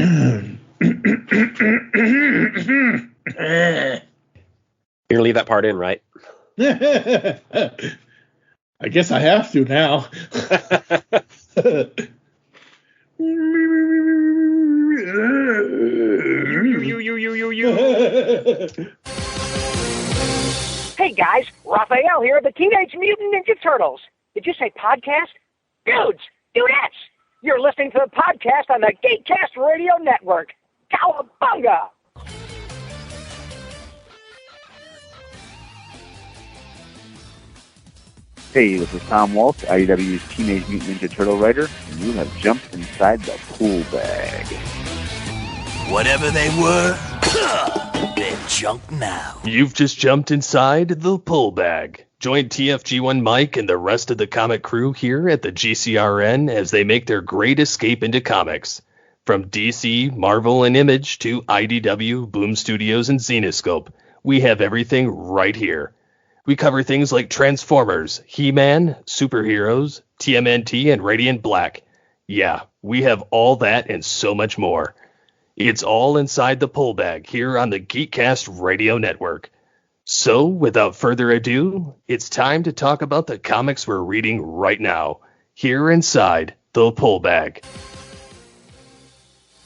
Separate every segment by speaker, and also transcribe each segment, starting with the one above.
Speaker 1: You're gonna leave that part in, right?
Speaker 2: I guess I have to now.
Speaker 3: Hey guys, Raphael here, the Teenage Mutant Ninja Turtles. Did you say podcast? Dudes, dudettes, you're listening to the podcast on the Geekcast Radio Network. Cowabunga!
Speaker 4: Hey, this is Tom Waltz, IDW's Teenage Mutant Ninja Turtle writer, and you have jumped inside the pool bag.
Speaker 5: Whatever they were, they're junk now.
Speaker 6: You've just jumped inside the pull bag. Join TFG1 Mike and the rest of the comic crew here at the GCRN as they make their great escape into comics. From DC, Marvel, and Image to IDW, Boom Studios, and Zenescope, we have everything right here. We cover things like Transformers, He-Man, superheroes, TMNT, and Radiant Black. Yeah, we have all that and so much more. It's all inside the pull bag here on the Geekcast Radio Network. So, without further ado, it's time to talk about the comics we're reading right now, here inside the pull bag.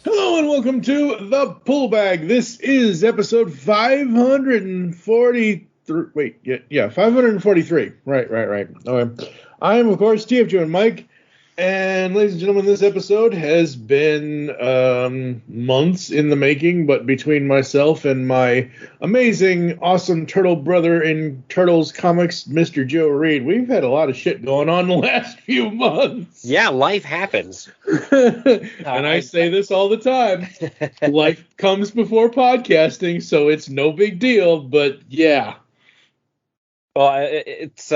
Speaker 2: Hello and welcome to the pull bag. This is episode 543. Wait, 543. Right. Okay. I am, of course, TFG and Mike. And ladies and gentlemen, this episode has been months in the making, but between myself and my amazing, awesome turtle brother in Turtles comics, Mr. Joe Reed, we've had a lot of shit going on the last few months.
Speaker 1: Yeah, life happens.
Speaker 2: And I say this all the time. Life comes before podcasting, so it's no big deal, but yeah.
Speaker 1: Well, it's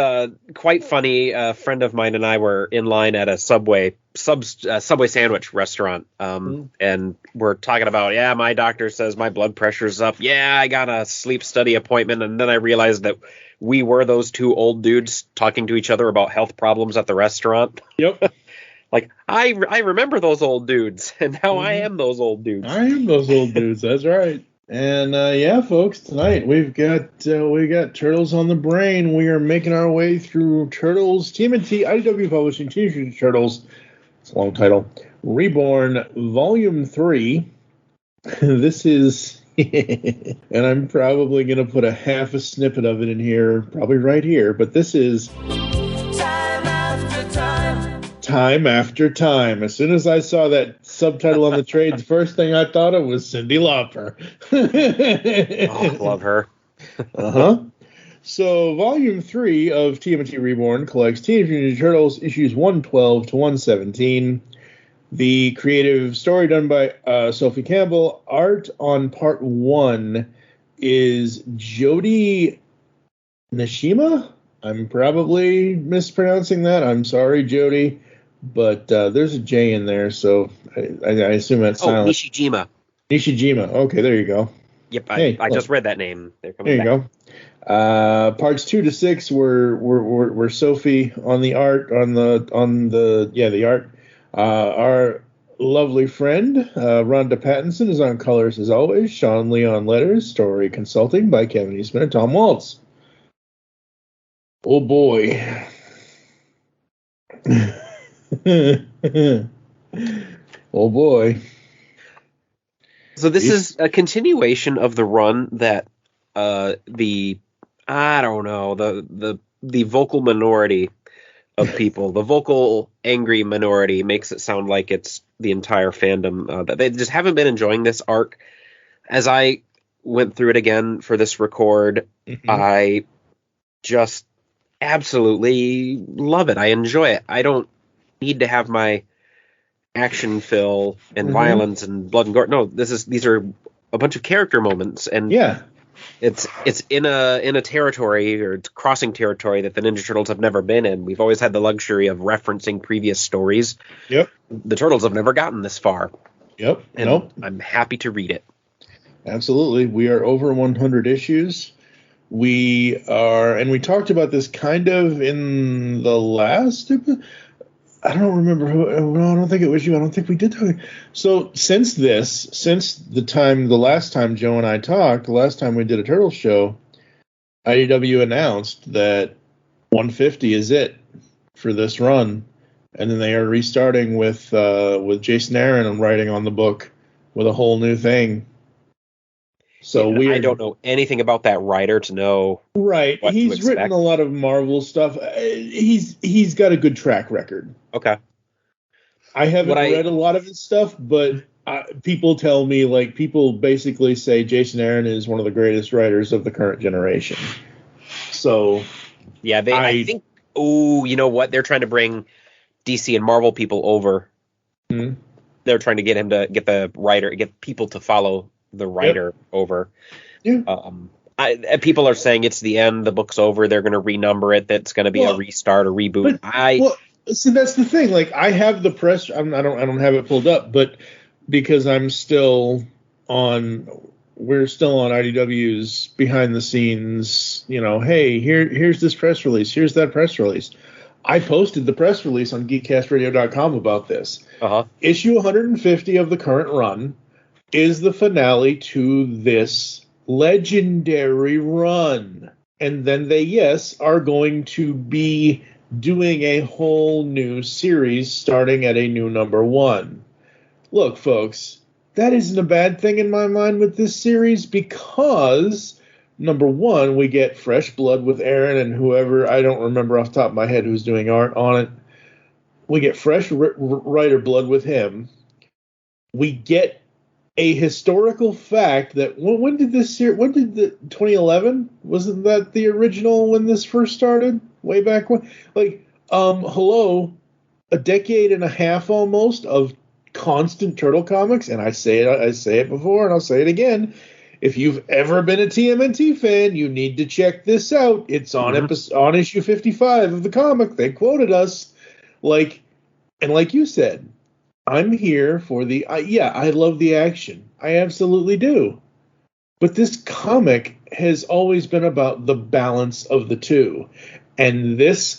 Speaker 1: quite funny. A friend of mine and I were in line at a Subway sandwich restaurant, and we're talking about, my doctor says my blood pressure's up. Yeah, I got a sleep study appointment, and then I realized that we were those two old dudes talking to each other about health problems at the restaurant.
Speaker 2: Yep.
Speaker 1: Like, I remember those old dudes, and now I am those old dudes.
Speaker 2: I am those old dudes, that's right. And folks, tonight we got Turtles on the brain. We are making our way through Turtles, TMNT, IDW Publishing, Teenage Mutant Turtles. It's a long title. Reborn Volume 3. This is, and I'm probably going to put a half a snippet of it in here, probably right here. But this is Time After Time. As soon as I saw that subtitle on the trade, the first thing I thought of was Cyndi Lauper.
Speaker 1: Love her.
Speaker 2: So, Volume 3 of TMNT Reborn collects Teenage Mutant Ninja Turtles issues 112 to 117. The creative story done by Sophie Campbell. Art on Part 1 is Jody Nishima. I'm probably mispronouncing that. I'm sorry, Jody. But there's a J in there, so I assume that's silent.
Speaker 1: Nishijima.
Speaker 2: Nishijima. Okay, there you go.
Speaker 1: Yep, I just read that name. There
Speaker 2: you go. Parts 2 to 6 were Sophie on the art the art. Our lovely friend Rhonda Pattinson is on colors as always. Sean Leon letters. Story consulting by Kevin Eastman and Tom Waltz. Oh boy. Oh boy.
Speaker 1: So this is a continuation of the run that the vocal minority of people, the vocal angry minority, makes it sound like it's the entire fandom, that they just haven't been enjoying this arc. As I went through it again for this record, I just absolutely love it. I enjoy it. I don't need to have my action fill and violence and blood and gore. No, these are a bunch of character moments, and it's in a territory, or it's crossing territory that the Ninja Turtles have never been in. We've always had the luxury of referencing previous stories.
Speaker 2: Yep.
Speaker 1: The Turtles have never gotten this far.
Speaker 2: Yep.
Speaker 1: And I'm happy to read it.
Speaker 2: Absolutely. We are over 100 issues. We talked about this kind of in the last I don't remember who. No, I don't think it was you. I don't think we did talk. So since the last time Joe and I talked, the last time we did a Turtles show, IDW announced that 150 is it for this run, and then they are restarting with Jason Aaron and writing on the book with a whole new thing. So
Speaker 1: I don't know anything about that writer to know.
Speaker 2: Right, he's written a lot of Marvel stuff. He's got a good track record.
Speaker 1: Okay.
Speaker 2: I haven't read a lot of his stuff, but people tell me, like, people basically say Jason Aaron is one of the greatest writers of the current generation. So,
Speaker 1: yeah, I think. Oh, you know what? They're trying to bring DC and Marvel people over.
Speaker 2: Mm-hmm.
Speaker 1: They're trying to get people to follow the writer over.
Speaker 2: Yeah.
Speaker 1: People are saying it's the end. The book's over. They're going to renumber it. That's going to be a restart, a reboot.
Speaker 2: See, that's the thing. Like, I have the press. I don't have it pulled up, but because we're still on IDW's behind the scenes. Hey, here's this press release. Here's that press release. I posted the press release on GeekCastRadio.com about this. Issue 150 of the current run is the finale to this legendary run. And then they, are going to be doing a whole new series starting at a new number 1. Look, folks, that isn't a bad thing in my mind with this series because, number 1, we get fresh blood with Aaron and whoever, I don't remember off the top of my head who's doing art on it. We get fresh writer blood with him. We get a historical fact that when did 2011? Wasn't that the original when this first started? Way back when? Like, hello, a decade and a half almost of constant Turtle comics, and I say it before and I'll say it again. If you've ever been a TMNT fan, you need to check this out. It's on on issue 55 of the comic. They quoted us. Like you said, I'm here for I love the action. I absolutely do. But this comic has always been about the balance of the two. And this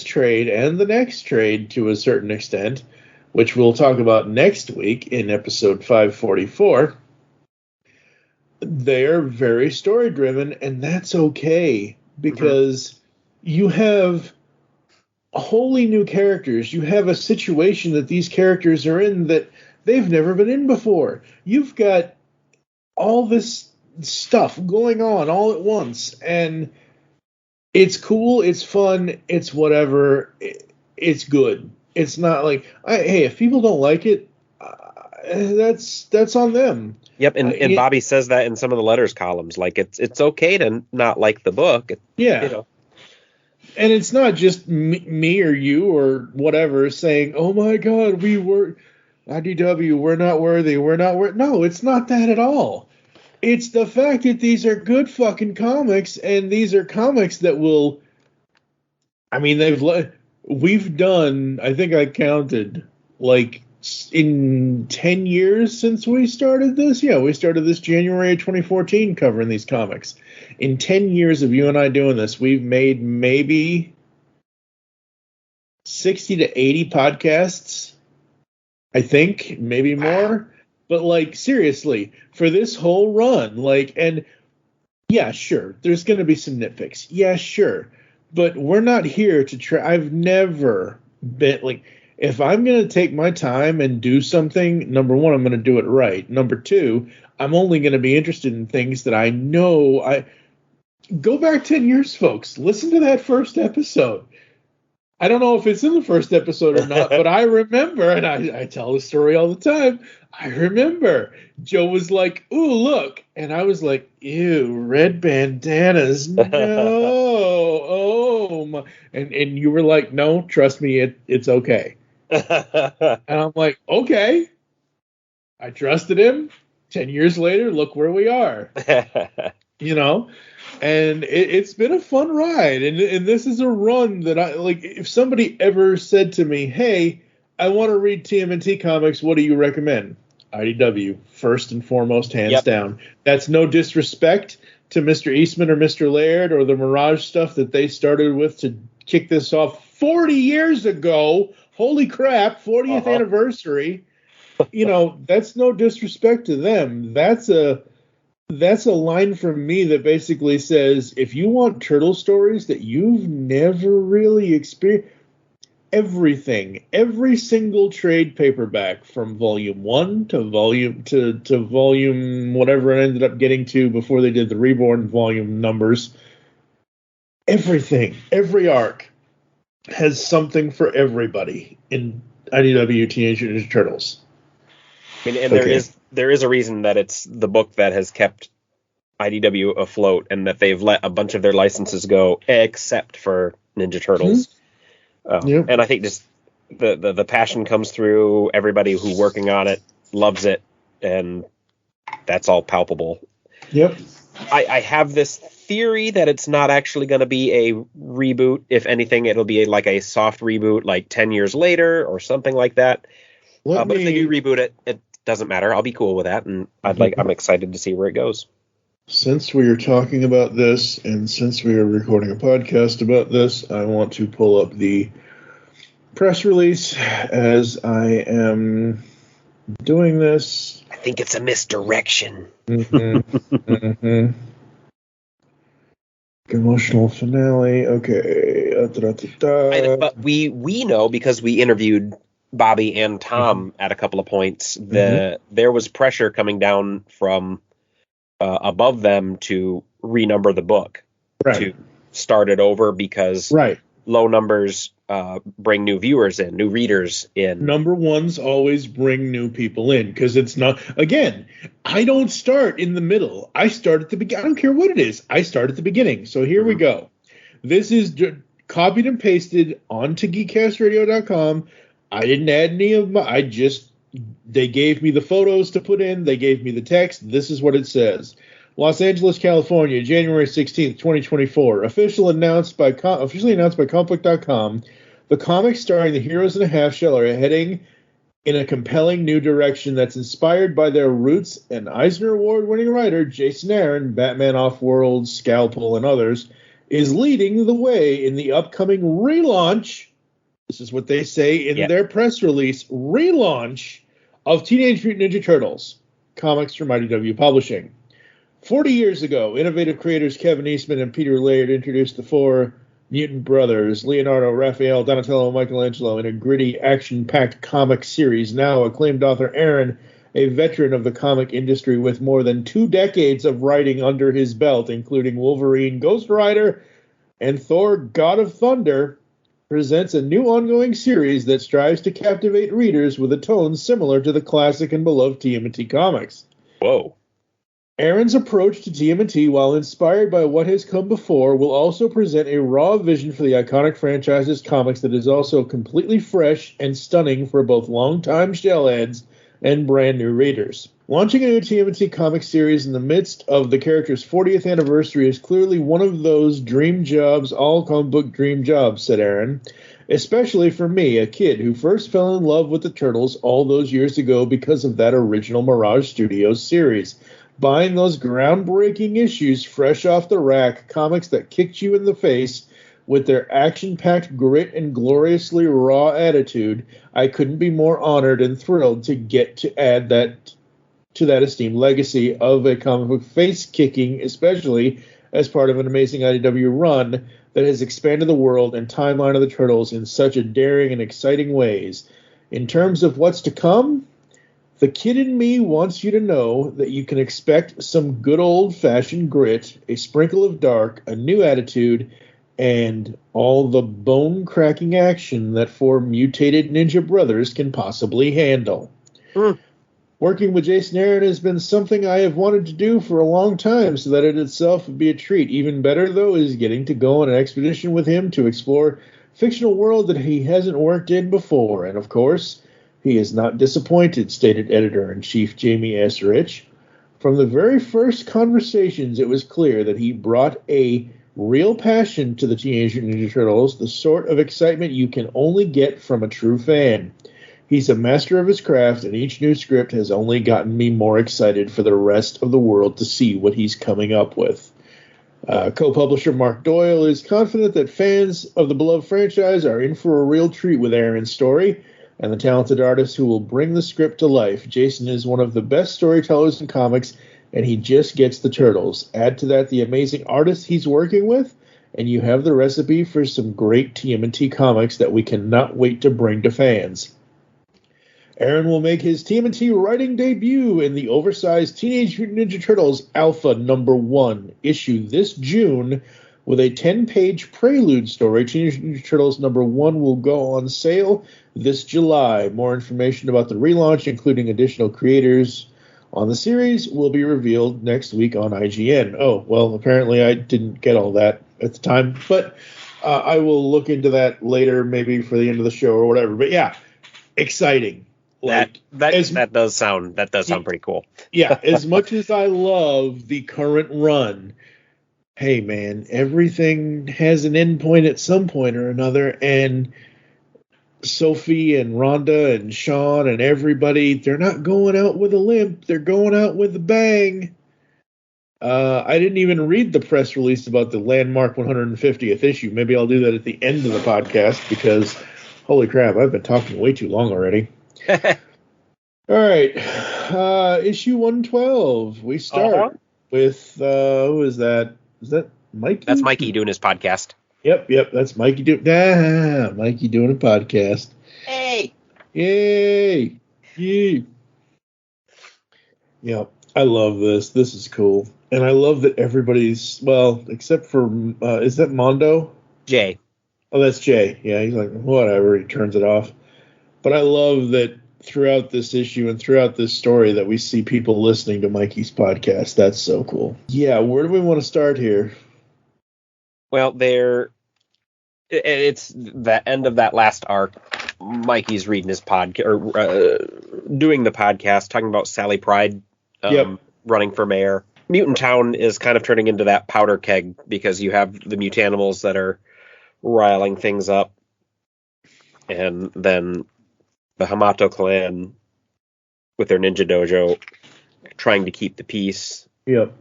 Speaker 2: trade and the next trade to a certain extent, which we'll talk about next week in episode 544, they're very story driven, and that's okay because you have wholly new characters. You have a situation that these characters are in that they've never been in before. You've got all this stuff going on all at once, and it's cool, it's fun, it's whatever, it's good. It's not like, hey, if people don't like it, that's on them.
Speaker 1: Yep, and Bobby says that in some of the letters columns. Like, it's okay to not like the book.
Speaker 2: And it's not just me or you or whatever saying, oh my God, IDW, we're not worthy, No, it's not that at all. It's the fact that these are good fucking comics, and these are comics that will, we've done, I think I counted, like, in 10 years since we started this. Yeah, we started this January 2014 covering these comics. In 10 years of you and I doing this, we've made maybe 60 to 80 podcasts, I think, maybe more. But, like, seriously, for this whole run, like, and yeah, sure, there's going to be some nitpicks. Yeah, sure. But we're not here to try. I've never been, like, if I'm going to take my time and do something, number 1, I'm going to do it right. Number 2, I'm only going to be interested in things that I know. Go back 10 years, folks. Listen to that first episode. I don't know if it's in the first episode or not, but I remember, and I tell the story all the time, I remember Joe was like, ooh, look. And I was like, ew, red bandanas. No. Oh, my. And you were like, no, trust me, it's okay. And I'm like, okay. I trusted him. 10 years later, look where we are. And it's been a fun ride. And this is a run that I like. If somebody ever said to me, hey, I want to read TMNT comics, what do you recommend? IDW, first and foremost, hands down. That's no disrespect to Mr. Eastman or Mr. Laird or the Mirage stuff that they started with to kick this off 40 years ago. holy crap, 40th anniversary. You know, that's no disrespect to them. That's a line from me that basically says, if you want turtle stories that you've never really experienced, every single trade paperback from volume 1 to volume whatever it ended up getting to before they did the Reborn volume numbers, every arc has something for everybody in IDW Teenage Mutant Ninja Turtles.
Speaker 1: I mean, and there is a reason that it's the book that has kept IDW afloat, and that they've let a bunch of their licenses go, except for Ninja Turtles. And I think just the passion comes through. Everybody who's working on it loves it, and that's all palpable.
Speaker 2: Yep.
Speaker 1: I have this theory that it's not actually going to be a reboot. If anything, it'll be like a soft reboot, like 10 years later or something like that. But if they do reboot it, it doesn't matter. I'll be cool with that, and I'm excited to see where it goes.
Speaker 2: Since we are talking about this, and since we are recording a podcast about this, I want to pull up the press release as I am doing this.
Speaker 1: I think it's a misdirection.
Speaker 2: Emotional finale. Okay.
Speaker 1: But we know, because we interviewed Bobby and Tom at a couple of points, that there was pressure coming down from above them to renumber the book, to start it over, because low numbers bring new viewers in, new readers in.
Speaker 2: Number ones always bring new people in, because it's not, again, I don't start in the middle. I start at the beginning. I don't care what it is. I start at the beginning. So here we go. This is copied and pasted onto geekcastradio.com. I didn't add any of my, they gave me the photos to put in. They gave me the text. This is what it says. Los Angeles, California, January 16th, 2024. Officially announced by Comic.com. The comics starring the Heroes in a Half Shell are heading in a compelling new direction that's inspired by their roots, and Eisner Award-winning writer Jason Aaron, Batman Off-World, Scalpel, and others, is leading the way in the upcoming relaunch. This is what they say in their press release. Relaunch of Teenage Mutant Ninja Turtles. Comics from IDW Publishing. 40 years ago, innovative creators Kevin Eastman and Peter Laird introduced the four mutant brothers, Leonardo, Raphael, Donatello, and Michelangelo, in a gritty, action-packed comic series. Now acclaimed author Aaron, a veteran of the comic industry with more than 2 decades of writing under his belt, including Wolverine, Ghost Rider, and Thor, God of Thunder, presents a new ongoing series that strives to captivate readers with a tone similar to the classic and beloved TMNT comics.
Speaker 1: Whoa.
Speaker 2: Aaron's approach to TMNT, while inspired by what has come before, will also present a raw vision for the iconic franchise's comics that is also completely fresh and stunning for both longtime shellheads and brand new readers. Launching a new TMNT comic series in the midst of the character's 40th anniversary is clearly one of those dream jobs, all comic book dream jobs, said Aaron. Especially for me, a kid who first fell in love with the Turtles all those years ago because of that original Mirage Studios series. Buying those groundbreaking issues fresh off the rack, comics that kicked you in the face with their action-packed grit and gloriously raw attitude, I couldn't be more honored and thrilled to get to add that to that esteemed legacy of a comic book face-kicking, especially as part of an amazing IDW run that has expanded the world and timeline of the Turtles in such a daring and exciting ways. In terms of what's to come, the kid in me wants you to know that you can expect some good old-fashioned grit, a sprinkle of dark, a new attitude, and all the bone-cracking action that 4 mutated ninja brothers can possibly handle. Working with Jason Aaron has been something I have wanted to do for a long time, so that it itself would be a treat. Even better, though, is getting to go on an expedition with him to explore fictional world that he hasn't worked in before. And, of course, he is not disappointed, stated Editor-in-Chief Jamie S. Rich. From the very first conversations, it was clear that he brought a real passion to the Teenage Mutant Ninja Turtles, the sort of excitement you can only get from a true fan. He's a master of his craft, and each new script has only gotten me more excited for the rest of the world to see what he's coming up with. Co-publisher Mark Doyle is confident that fans of the beloved franchise are in for a real treat with Aaron's story and the talented artist who will bring the script to life. Jason is one of the best storytellers in comics, and he just gets the turtles. Add to that the amazing artist he's working with, and you have the recipe for some great TMNT comics that we cannot wait to bring to fans. Aaron will make his TMNT writing debut in the oversized Teenage Mutant Ninja Turtles Alpha #1 issue this June with a 10-page prelude story. Teenage Mutant Ninja Turtles #1 will go on sale this July. More information about the relaunch, including additional creators on the series, will be revealed next week on IGN. Oh, well, apparently I didn't get all that at the time, but I will look into that later, maybe for the end of the show or whatever. But yeah, exciting.
Speaker 1: That does sound pretty cool.
Speaker 2: Yeah, as much as I love the current run, hey man, everything has an end point at some point or another, and Sophie and Rhonda and Sean and everybody, they're not going out with a limp, they're going out with a bang. I didn't even read the press release about the landmark 150th issue. Maybe I'll do that at the end of the podcast because, holy crap, I've been talking way too long already. All right, issue 112. We start with who is that? Is that Mikey?
Speaker 1: That's Mikey doing his podcast.
Speaker 2: Yep. That's Mikey doing. Mikey doing a podcast.
Speaker 1: Hey!
Speaker 2: Yay! Yep, I love this. This is cool, and I love that everybody's except for is that Mondo?
Speaker 1: Jay.
Speaker 2: Oh, that's Jay. Yeah, he's like whatever. He turns it off. But I love that throughout this issue and throughout this story that we see people listening to Mikey's podcast. That's so cool. Yeah, where do we want to start here?
Speaker 1: Well, it's the end of that last arc. Mikey's reading his podcast, or doing the podcast, talking about Sally Pride running for mayor. Mutant Town is kind of turning into that powder keg because you have the Mutanimals that are riling things up. And then the Hamato clan with their ninja dojo trying to keep the peace.
Speaker 2: Yep.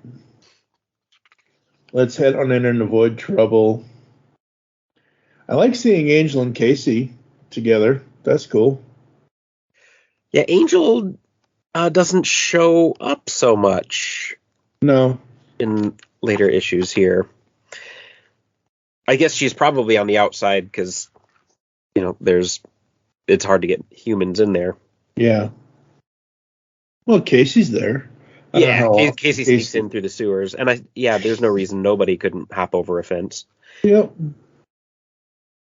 Speaker 2: Let's head on in and avoid trouble. I like seeing Angel and Casey together. That's cool.
Speaker 1: Yeah, Angel doesn't show up so much.
Speaker 2: No.
Speaker 1: In later issues here. I guess she's probably on the outside because, it's hard to get humans in there.
Speaker 2: Yeah. Well, Casey's there.
Speaker 1: Yeah, Casey sneaks in through the sewers. And there's no reason nobody couldn't hop over a fence.
Speaker 2: Yep.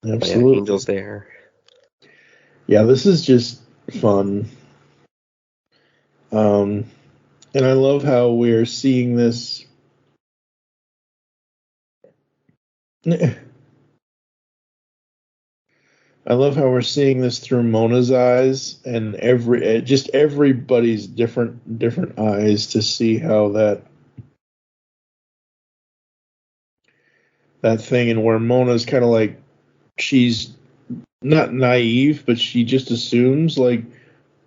Speaker 2: Absolutely.
Speaker 1: Yeah, Angel's there.
Speaker 2: Yeah, this is just fun. And I love how we're seeing this. I love how we're seeing this through Mona's eyes and everybody's different eyes to see how that thing, and where Mona's kind of like, she's not naive, but she just assumes like,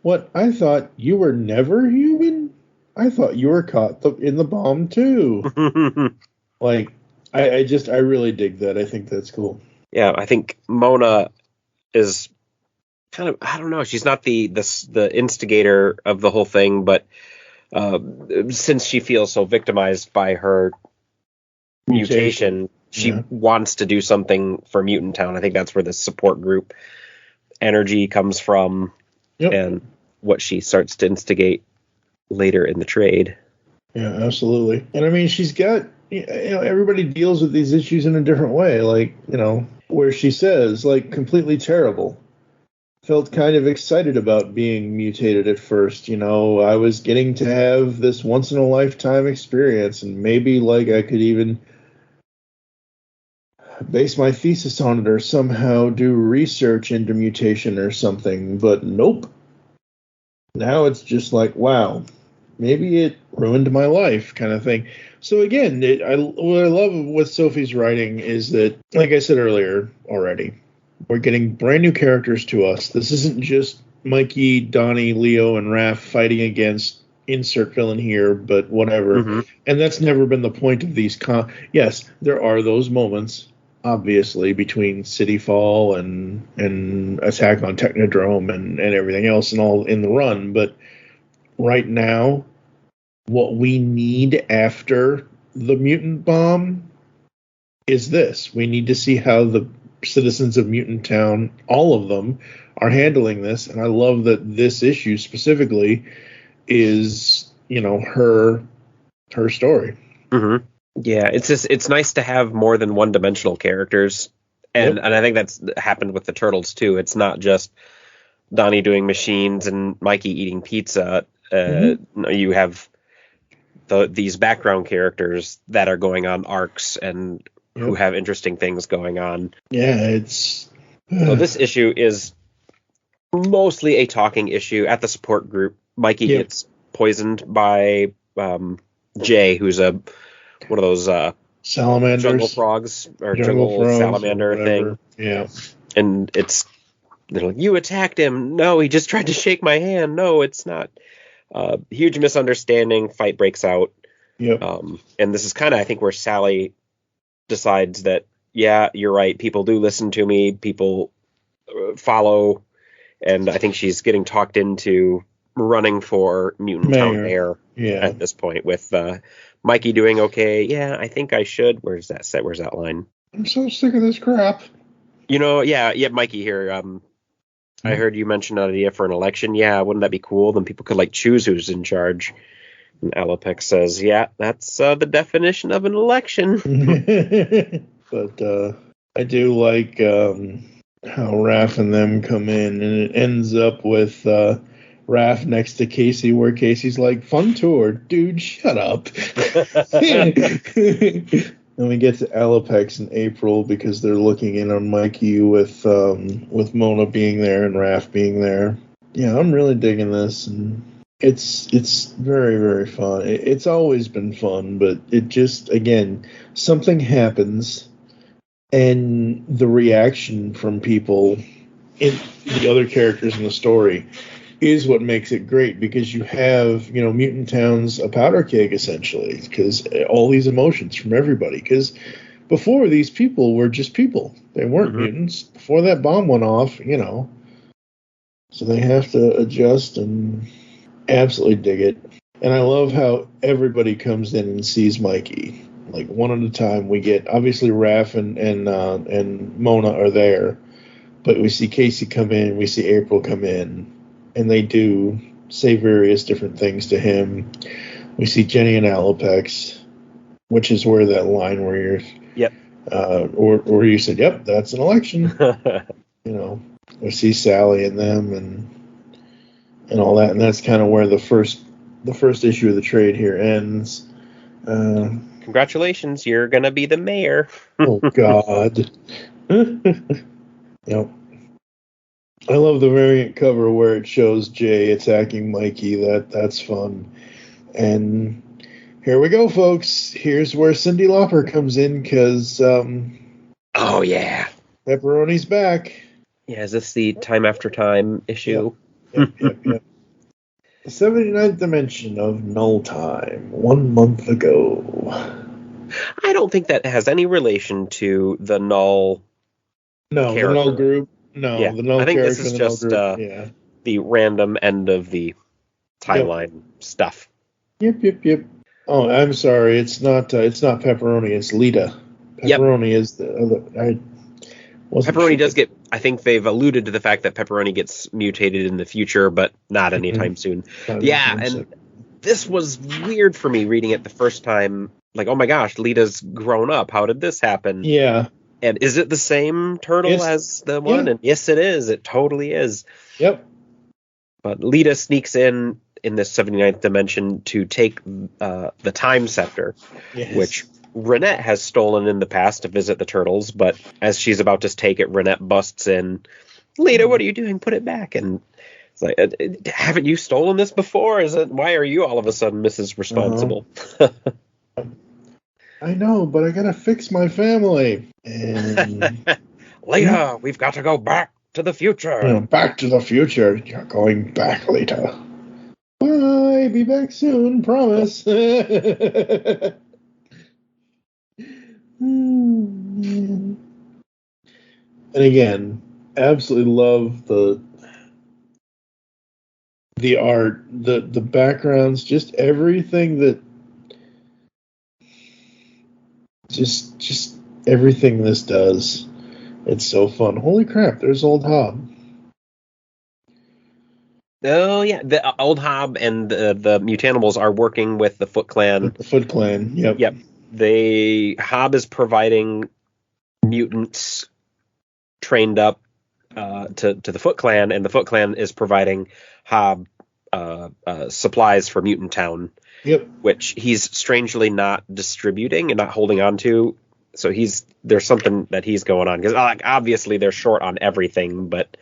Speaker 2: what? I thought you were never human? I thought you were caught in the bomb too. Like, I really dig that. I think that's cool.
Speaker 1: Yeah, I think Mona is kind of, I don't know, she's not the instigator of the whole thing, but since she feels so victimized by her mutation, she wants to do something for Mutant Town. I think that's where the support group energy comes from, and what she starts to instigate later in the trade.
Speaker 2: Yeah, absolutely. And I mean, she's got, everybody deals with these issues in a different way, like, where she says, like, completely terrible. Felt kind of excited about being mutated at first, I was getting to have this once-in-a-lifetime experience, and maybe, like, I could even base my thesis on it or somehow do research into mutation or something, but nope. Now it's just like, wow, maybe it ruined my life kind of thing. So again, what I love with Sophie's writing is that, like I said earlier already, we're getting brand new characters to us. This isn't just Mikey, Donnie, Leo, and Raph fighting against insert villain here, but whatever. And that's never been the point of these. Yes, there are those moments, obviously, between City Fall and Attack on Technodrome and everything else and all in the run. But right now, what we need after the mutant bomb is this. We need to see how the citizens of Mutant Town, all of them, are handling this. And I love that this issue specifically is, her story.
Speaker 1: Yeah, it's nice to have more than one-dimensional characters. And I think that's happened with the Turtles, too. It's not just Donnie doing machines and Mikey eating pizza. You have these background characters that are going on arcs and who have interesting things going on.
Speaker 2: Yeah, it's...
Speaker 1: So this issue is mostly a talking issue. At the support group, Mikey gets poisoned by Jay, who's one of those
Speaker 2: salamanders,
Speaker 1: jungle frogs, or jungle salamander thing.
Speaker 2: Yeah.
Speaker 1: And it's, they're like, you attacked him. No, he just tried to shake my hand. No, it's not. Huge misunderstanding. Fight breaks out.
Speaker 2: Yep.
Speaker 1: And this is kind of, I think, where Sally decides that, yeah, you're right. People do listen to me. People follow. And I think she's getting talked into running for Mutant Town Mayor at this point, with Mikey doing okay. Yeah, I think I should. Where's that set? Where's that line?
Speaker 2: I'm so sick of this crap.
Speaker 1: Mikey here. I heard you mention an idea for an election. Yeah, wouldn't that be cool? Then people could choose who's in charge. And Alapec says, yeah, that's the definition of an election.
Speaker 2: But I do like how Raph and them come in, and it ends up with Raph next to Casey, where Casey's like, fun tour. Dude, shut up. And we get to Alapex in April because they're looking in on Mikey with Mona being there and Raph being there. Yeah, I'm really digging this, and it's very, very fun. It's always been fun, but it just, again, something happens, and the reaction from people in the other characters in the story is what makes it great, because you have, Mutant Town's a powder keg, essentially, because all these emotions from everybody. Because before, these people were just people. They weren't mutants. Before that bomb went off, So they have to adjust, and absolutely dig it. And I love how everybody comes in and sees Mikey. One at a time. We get, obviously, Raph and Mona are there. But we see Casey come in, we see April come in. And they do say various different things to him. We see Jenny and Alapex, which is where that line where you're...
Speaker 1: Yep.
Speaker 2: Or you said, yep, that's an election. We see Sally and them and all that. And that's kind of where the first issue of the trade here ends.
Speaker 1: Congratulations, you're going to be the mayor.
Speaker 2: Oh, God. Yep. I love the variant cover where it shows Jay attacking Mikey. That's fun. And here we go, folks. Here's where Cyndi Lauper comes in, because
Speaker 1: oh yeah,
Speaker 2: Pepperoni's back.
Speaker 1: Yeah, is this the Time After Time issue?
Speaker 2: Yep. The 79th dimension of Null Time, 1 month ago.
Speaker 1: I don't think that has any relation to the Null.
Speaker 2: No,
Speaker 1: character.
Speaker 2: The Null group. No,
Speaker 1: yeah.
Speaker 2: the Null
Speaker 1: I think this
Speaker 2: character,
Speaker 1: is just the random end of the timeline stuff.
Speaker 2: Yep. Oh, I'm sorry. It's not Pepperoni. It's Lita. Pepperoni is the other.
Speaker 1: Pepperoni does get. I think they've alluded to the fact that Pepperoni gets mutated in the future, but not anytime soon. And this was weird for me reading it the first time. Oh my gosh, Lita's grown up. How did this happen?
Speaker 2: Yeah.
Speaker 1: And is it the same turtle as the one?
Speaker 2: Yeah.
Speaker 1: And yes, it is. It totally is.
Speaker 2: Yep.
Speaker 1: But Lita sneaks in this 79th dimension to take the time scepter, which Renette has stolen in the past to visit the turtles. But as she's about to take it, Renette busts in. Lita, what are you doing? Put it back. And it's like, haven't you stolen this before? Why are you all of a sudden Mrs. Responsible?
Speaker 2: I know, but I gotta fix my family. And
Speaker 1: Lita, we've got to go back to the future.
Speaker 2: Back to the future. You're going back, Lita. Bye. away. Be back soon. Promise. And again, absolutely love the art, the backgrounds, just everything that just everything this does. It's so fun. Holy crap, there's old Hob.
Speaker 1: Oh yeah, the old Hob and the Mutanimals are working with the Foot Clan.
Speaker 2: The Foot Clan, yep.
Speaker 1: Yep. Hob is providing mutants trained up to the Foot Clan, and the Foot Clan is providing Hob supplies for Mutant Town.
Speaker 2: Yep.
Speaker 1: Which he's strangely not distributing and not holding on to. So there's something that he's going on, because obviously they're short on everything, but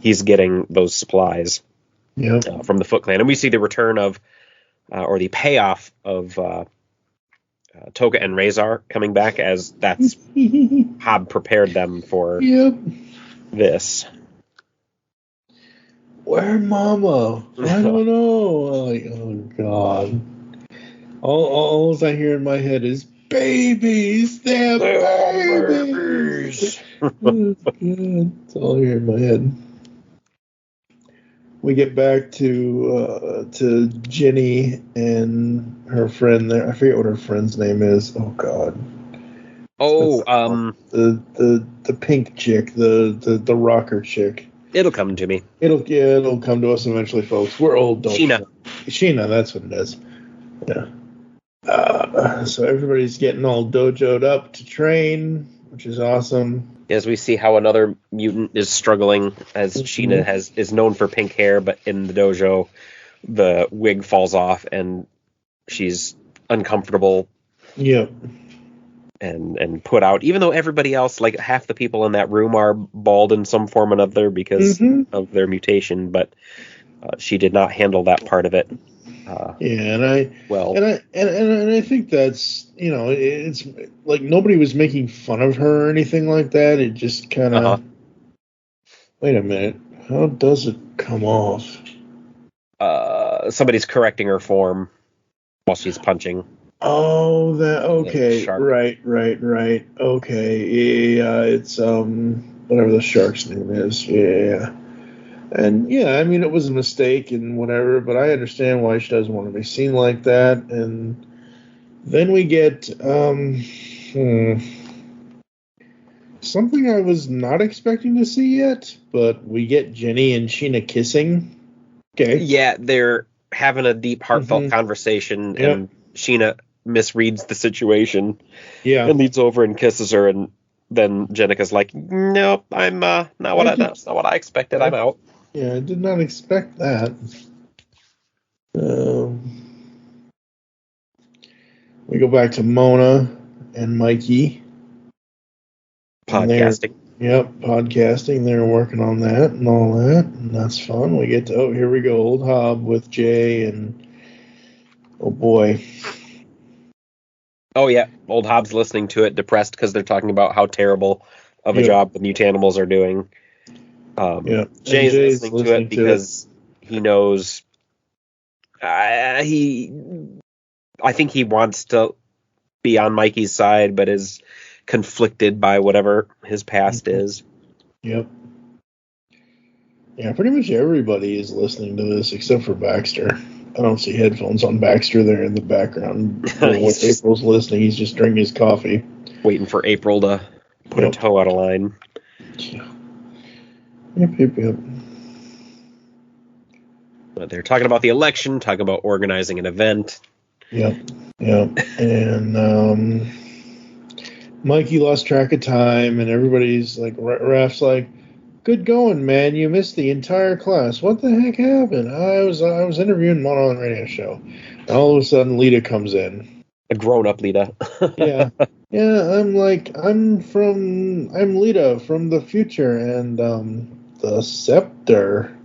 Speaker 1: he's getting those supplies from the Foot Clan, and we see the return of or the payoff of Toga and Razor coming back, as that's Hob prepared them for this.
Speaker 2: Where Mama? I don't know. Oh God! All I hear in my head is babies. They're babies. That's all I hear in my head. We get back to Jenny and her friend there. I forget what her friend's name is. Oh God. The pink chick, the rocker chick.
Speaker 1: It'll come to me.
Speaker 2: It'll come to us eventually, folks. We're old, don't
Speaker 1: Sheena.
Speaker 2: Sheena, that's what it is. Yeah. So everybody's getting all dojoed up to train, which is awesome.
Speaker 1: As we see how another mutant is struggling, as Sheena is known for pink hair, but in the dojo, the wig falls off and she's uncomfortable.
Speaker 2: Yep.
Speaker 1: And put out, even though everybody else, like half the people in that room, are bald in some form or another because of their mutation, but she did not handle that part of it.
Speaker 2: And I think that's, it's like nobody was making fun of her or anything like that. It just kind of, wait a minute, how does it come off?
Speaker 1: Somebody's correcting her form while she's punching.
Speaker 2: Oh, okay. Right. Okay. Yeah, it's whatever the shark's name is. Yeah. And yeah, I mean, it was a mistake and whatever, but I understand why she doesn't want to be seen like that. And then we get something I was not expecting to see yet, but we get Jenny and Sheena kissing. Okay.
Speaker 1: Yeah, they're having a deep, heartfelt conversation, and Sheena misreads the situation. Yeah. And leads over and kisses her, and then Jenica's like, "Nope, I'm that's not what I expected. I'm out."
Speaker 2: Yeah, I did not expect that. We go back to Mona and Mikey.
Speaker 1: Podcasting.
Speaker 2: Podcasting. They're working on that and all that, and that's fun. We get to, here we go, old Hob with Jay, and oh boy.
Speaker 1: Oh yeah, old Hob's listening to it, depressed because they're talking about how terrible of a job the Mutanimals are doing. Jay's listening to it because he knows. I think he wants to be on Mikey's side, but is conflicted by whatever his past is.
Speaker 2: Yep. Yeah, pretty much everybody is listening to this except for Baxter. I don't see headphones on Baxter there in the background. When April's listening, he's just drinking his coffee.
Speaker 1: Waiting for April to put a toe out of line.
Speaker 2: Yep.
Speaker 1: But they're talking about the election, talking about organizing an event.
Speaker 2: Yep. And Mikey lost track of time, and everybody's like, Raph's like, "Good going, man. You missed the entire class. What the heck happened?" I was interviewing Mono on a radio show. And all of a sudden, Lita comes in.
Speaker 1: A grown-up Lita.
Speaker 2: Yeah. I'm Lita from the future, and the scepter.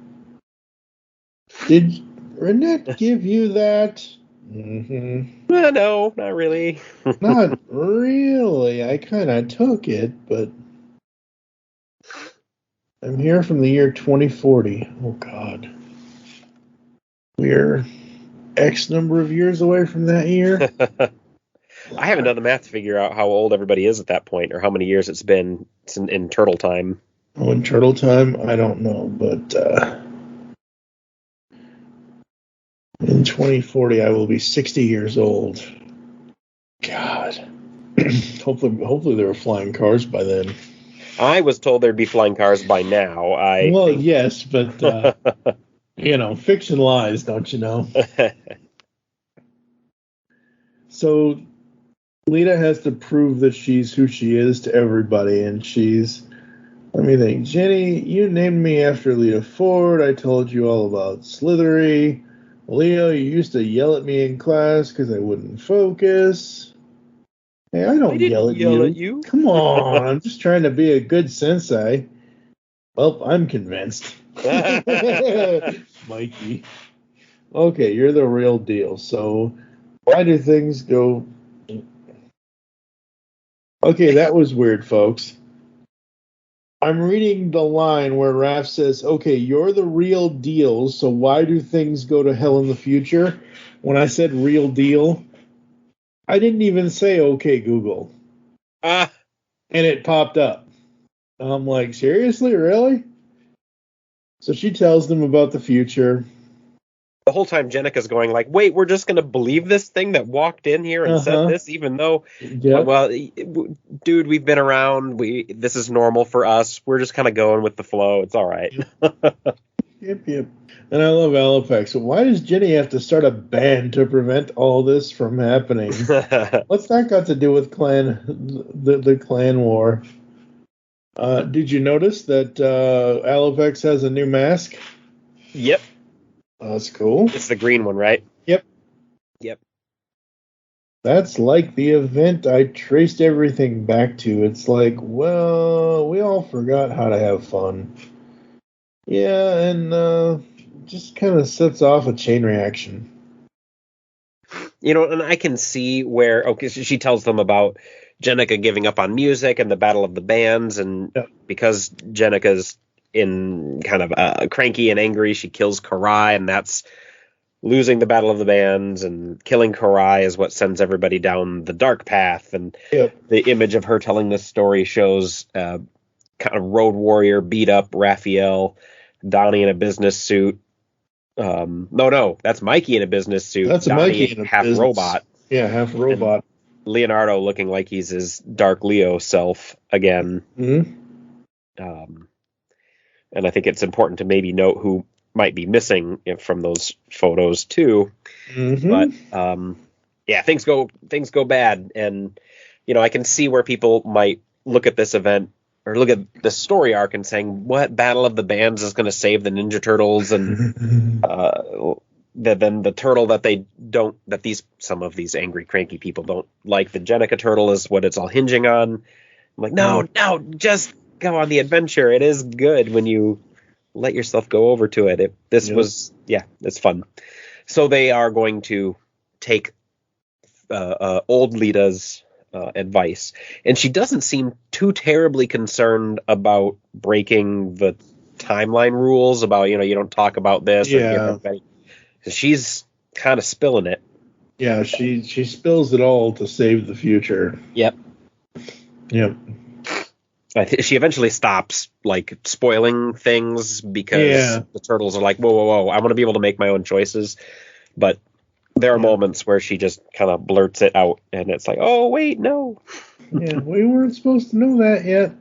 Speaker 2: Did Renette give you that? Mm-hmm.
Speaker 1: No, not really.
Speaker 2: Not really. I kind of took it, but I'm here from the year 2040. Oh, God. We're X number of years away from that year.
Speaker 1: I haven't done the math to figure out how old everybody is at that point, or how many years it's been in Turtle time.
Speaker 2: Oh, in Turtle time, I don't know, but in 2040, I will be 60 years old. God. Hopefully there were flying cars by then.
Speaker 1: I was told there'd be flying cars by now.
Speaker 2: Yes, but fiction lies, don't you know? So Lita has to prove that she's who she is to everybody, and let me think. Jenny, you named me after Lita Ford. I told you all about Slithery. Leo, you used to yell at me in class because I wouldn't focus. Hey, I don't yell at you. Come on, I'm just trying to be a good sensei. Well, I'm convinced. Mikey. Okay, you're the real deal. So, why do things go... Okay, that was weird, folks. I'm reading the line where Raph says, okay, you're the real deal, so why do things go to hell in the future? When I said real deal, I didn't even say, okay, Google. And it popped up. I'm like, seriously? Really? So she tells them about the future.
Speaker 1: The whole time Jenica's going like, wait, we're just going to believe this thing that walked in here and said this, even though, well, dude, we've been around. This is normal for us. We're just kind of going with the flow. It's all right.
Speaker 2: Yep. And I love Alopex. So why does Jenny have to start a band to prevent all this from happening? What's that got to do with the clan war? Did you notice that Alopex has a new mask?
Speaker 1: Yep.
Speaker 2: That's cool.
Speaker 1: It's the green one, right?
Speaker 2: Yep. That's like the event I traced everything back to. It's like, well, we all forgot how to have fun. Yeah, and just kind of sets off a chain reaction.
Speaker 1: And I can see where, she tells them about Jenica giving up on music and the battle of the bands, and because Jenica's in kind of cranky and angry, she kills Karai, and that's losing the battle of the bands, and killing Karai is what sends everybody down the dark path. And the image of her telling this story shows kind of road warrior beat up Raphael, Donnie in a business suit. No, that's Mikey in a business suit.
Speaker 2: That's
Speaker 1: Donnie
Speaker 2: Mikey in a
Speaker 1: half
Speaker 2: business.
Speaker 1: Robot.
Speaker 2: Yeah, half robot.
Speaker 1: And Leonardo looking like he's his Dark Leo self again.
Speaker 2: Mm-hmm.
Speaker 1: And I think it's important to maybe note who might be missing from those photos too.
Speaker 2: Mm-hmm.
Speaker 1: But things go bad, and I can see where people might look at this event or look at the story arc and saying, "What Battle of the Bands is going to save the Ninja Turtles?" And then the turtle that some of these angry, cranky people don't like, the Jenica turtle, is what it's all hinging on. I'm like, no, just go on the adventure. It is good when you let yourself go over to it. It's fun. So they are going to take old Lita's advice, and she doesn't seem too terribly concerned about breaking the timeline rules about, you don't talk about this. She's kind of spilling it.
Speaker 2: Yeah, she spills it all to save the future.
Speaker 1: Yep. She eventually stops spoiling things because the turtles are like, whoa, I want to be able to make my own choices. But there are moments where she just kind of blurts it out, and it's like, oh, wait, no.
Speaker 2: Yeah, we weren't supposed to know that yet.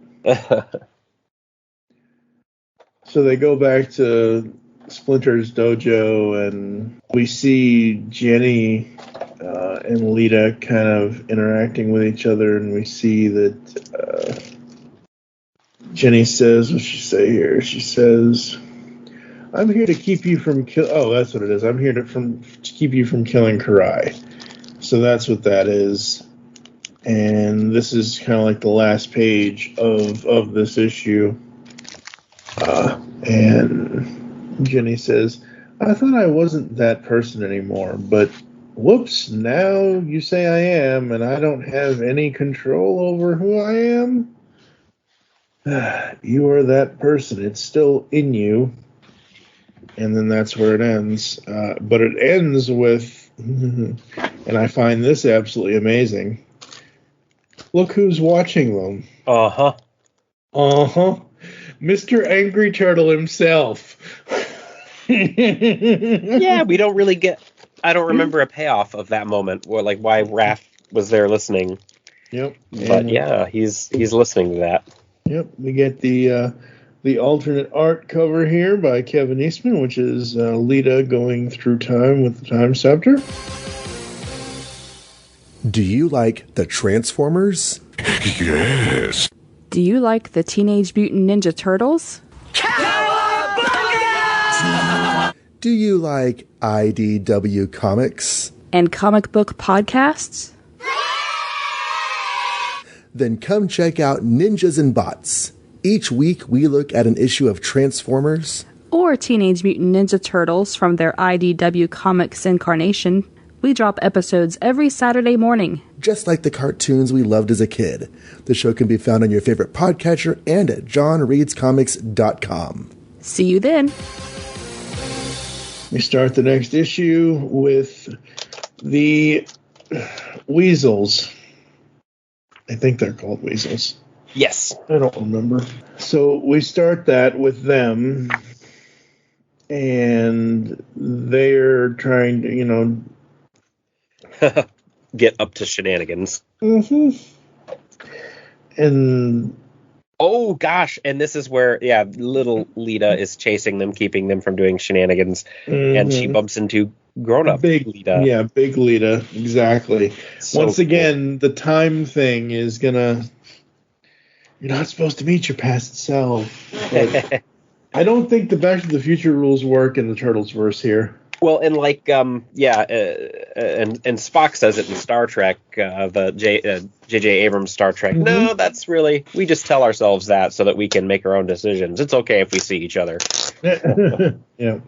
Speaker 2: So they go back to Splinter's dojo, and we see Jenny and Lita kind of interacting with each other, and we see that Jenny says, what's she say here? She says, I'm here to keep you from that's what it is. I'm here to keep you from killing Karai. So that's what that is. And this is kind of like the last page of this issue. And Jenny says, I thought I wasn't that person anymore, but whoops, now you say I am, and I don't have any control over who I am? You are that person. It's still in you. and then that's where it ends. But it ends with, and I find this absolutely amazing. Look who's watching them.
Speaker 1: Uh-huh.
Speaker 2: Uh-huh. Mr. Angry Turtle himself.
Speaker 1: Yeah, we don't really get... I don't remember a payoff of that moment, or like why Raph was there listening.
Speaker 2: Yep.
Speaker 1: But yeah, he's listening to that.
Speaker 2: Yep. We get the alternate art cover here by Kevin Eastman, which is Lita going through time with the Time Scepter.
Speaker 7: Do you like the Transformers?
Speaker 8: Yes.
Speaker 9: Do you like the Teenage Mutant Ninja Turtles?
Speaker 7: Do you like IDW comics?
Speaker 9: And comic book podcasts?
Speaker 7: Then come check out Ninjas and Bots. Each week we look at an issue of Transformers
Speaker 9: or Teenage Mutant Ninja Turtles from their IDW Comics incarnation. We drop episodes every Saturday morning.
Speaker 7: Just like the cartoons we loved as a kid. The show can be found on your favorite podcatcher and at johnreadscomics.com.
Speaker 9: See you then.
Speaker 2: We start the next issue with the Weasels. I think they're called Weasels.
Speaker 1: Yes.
Speaker 2: I don't remember. So we start that with them, and they're trying to,
Speaker 1: get up to shenanigans.
Speaker 2: Mm-hmm. And
Speaker 1: oh gosh, and this is where little Lita is chasing them, keeping them from doing shenanigans, and she bumps into grown-up Lita.
Speaker 2: Yeah, big Lita, exactly.
Speaker 1: So
Speaker 2: once again, the time thing is gonna. You're not supposed to meet your past self. But I don't think the Back to the Future rules work in the Turtles verse here.
Speaker 1: Well, and like, and Spock says it in Star Trek, the J.J. Abrams Star Trek. Mm-hmm. No, that's really, we just tell ourselves that so that we can make our own decisions. It's okay if we see each other.
Speaker 2: Yeah.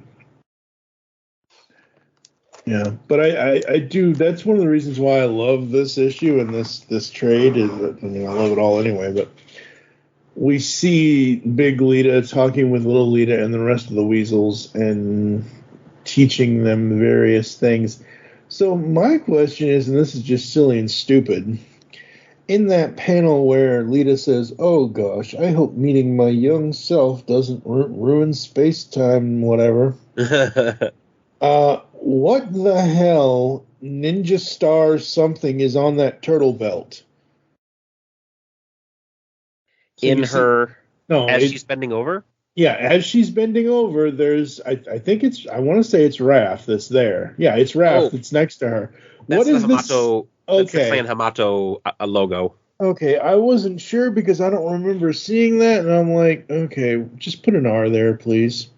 Speaker 2: Yeah, but I do. That's one of the reasons why I love this issue and this trade. Is that, I love it all anyway. But we see Big Lita talking with Little Lita and the rest of the Weasels and teaching them various things. So my question is, and this is just silly and stupid, in that panel where Lita says, "Oh gosh, I hope meeting my young self doesn't ruin space-time, whatever." What the hell Ninja Star something is on that turtle belt? So
Speaker 1: as she's bending over?
Speaker 2: Yeah, as she's bending over, there's I think it's, I want to say it's Raph that's there. Yeah, it's Raph that's next to her.
Speaker 1: That's
Speaker 2: what is
Speaker 1: the Hamato,
Speaker 2: this? Okay.
Speaker 1: That's the Clan Hamato logo.
Speaker 2: Okay, I wasn't sure because I don't remember seeing that, and I'm like, okay, just put an R there, please.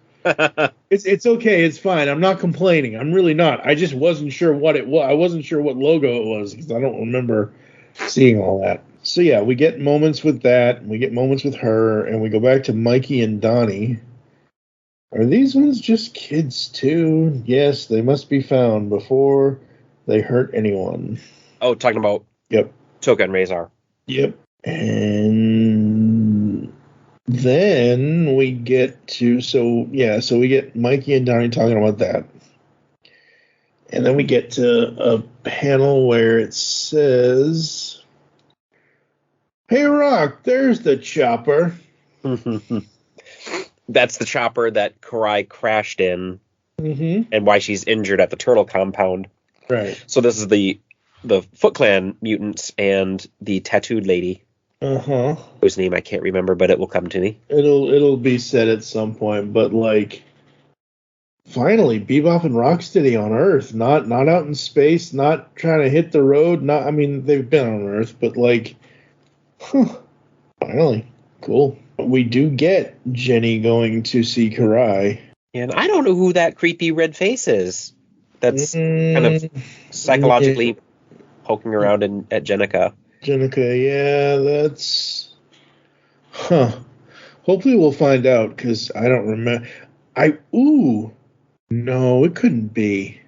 Speaker 2: It's okay, it's fine. I'm not complaining. I'm really not. I just wasn't sure what it was. I wasn't sure what logo it was because I don't remember seeing all that. So yeah, we get moments with that, we get moments with her, and we go back to Mikey and Donnie. Are these ones just kids too? Yes, they must be found before they hurt anyone.
Speaker 1: Oh, talking about Toka and Razor.
Speaker 2: Yep. And then we get to, so we get Mikey and Donnie talking about that. And then we get to a panel where it says, "Hey, Rock, there's the chopper."
Speaker 1: That's the chopper that Karai crashed in,
Speaker 2: and
Speaker 1: why she's injured at the turtle compound.
Speaker 2: Right.
Speaker 1: So this is the Foot Clan mutants and the tattooed lady. Whose name I can't remember, but it will come to me.
Speaker 2: It'll be said at some point, but like, finally, Bebop and Rocksteady on Earth, not out in space, not trying to hit the road. I mean, they've been on Earth, but like, finally, cool. We do get Jenny going to see Karai.
Speaker 1: And I don't know who that creepy red face is. That's kind of psychologically poking around at Jenica.
Speaker 2: Yeah, that's... Hopefully we'll find out, because I don't remember. No, it couldn't be.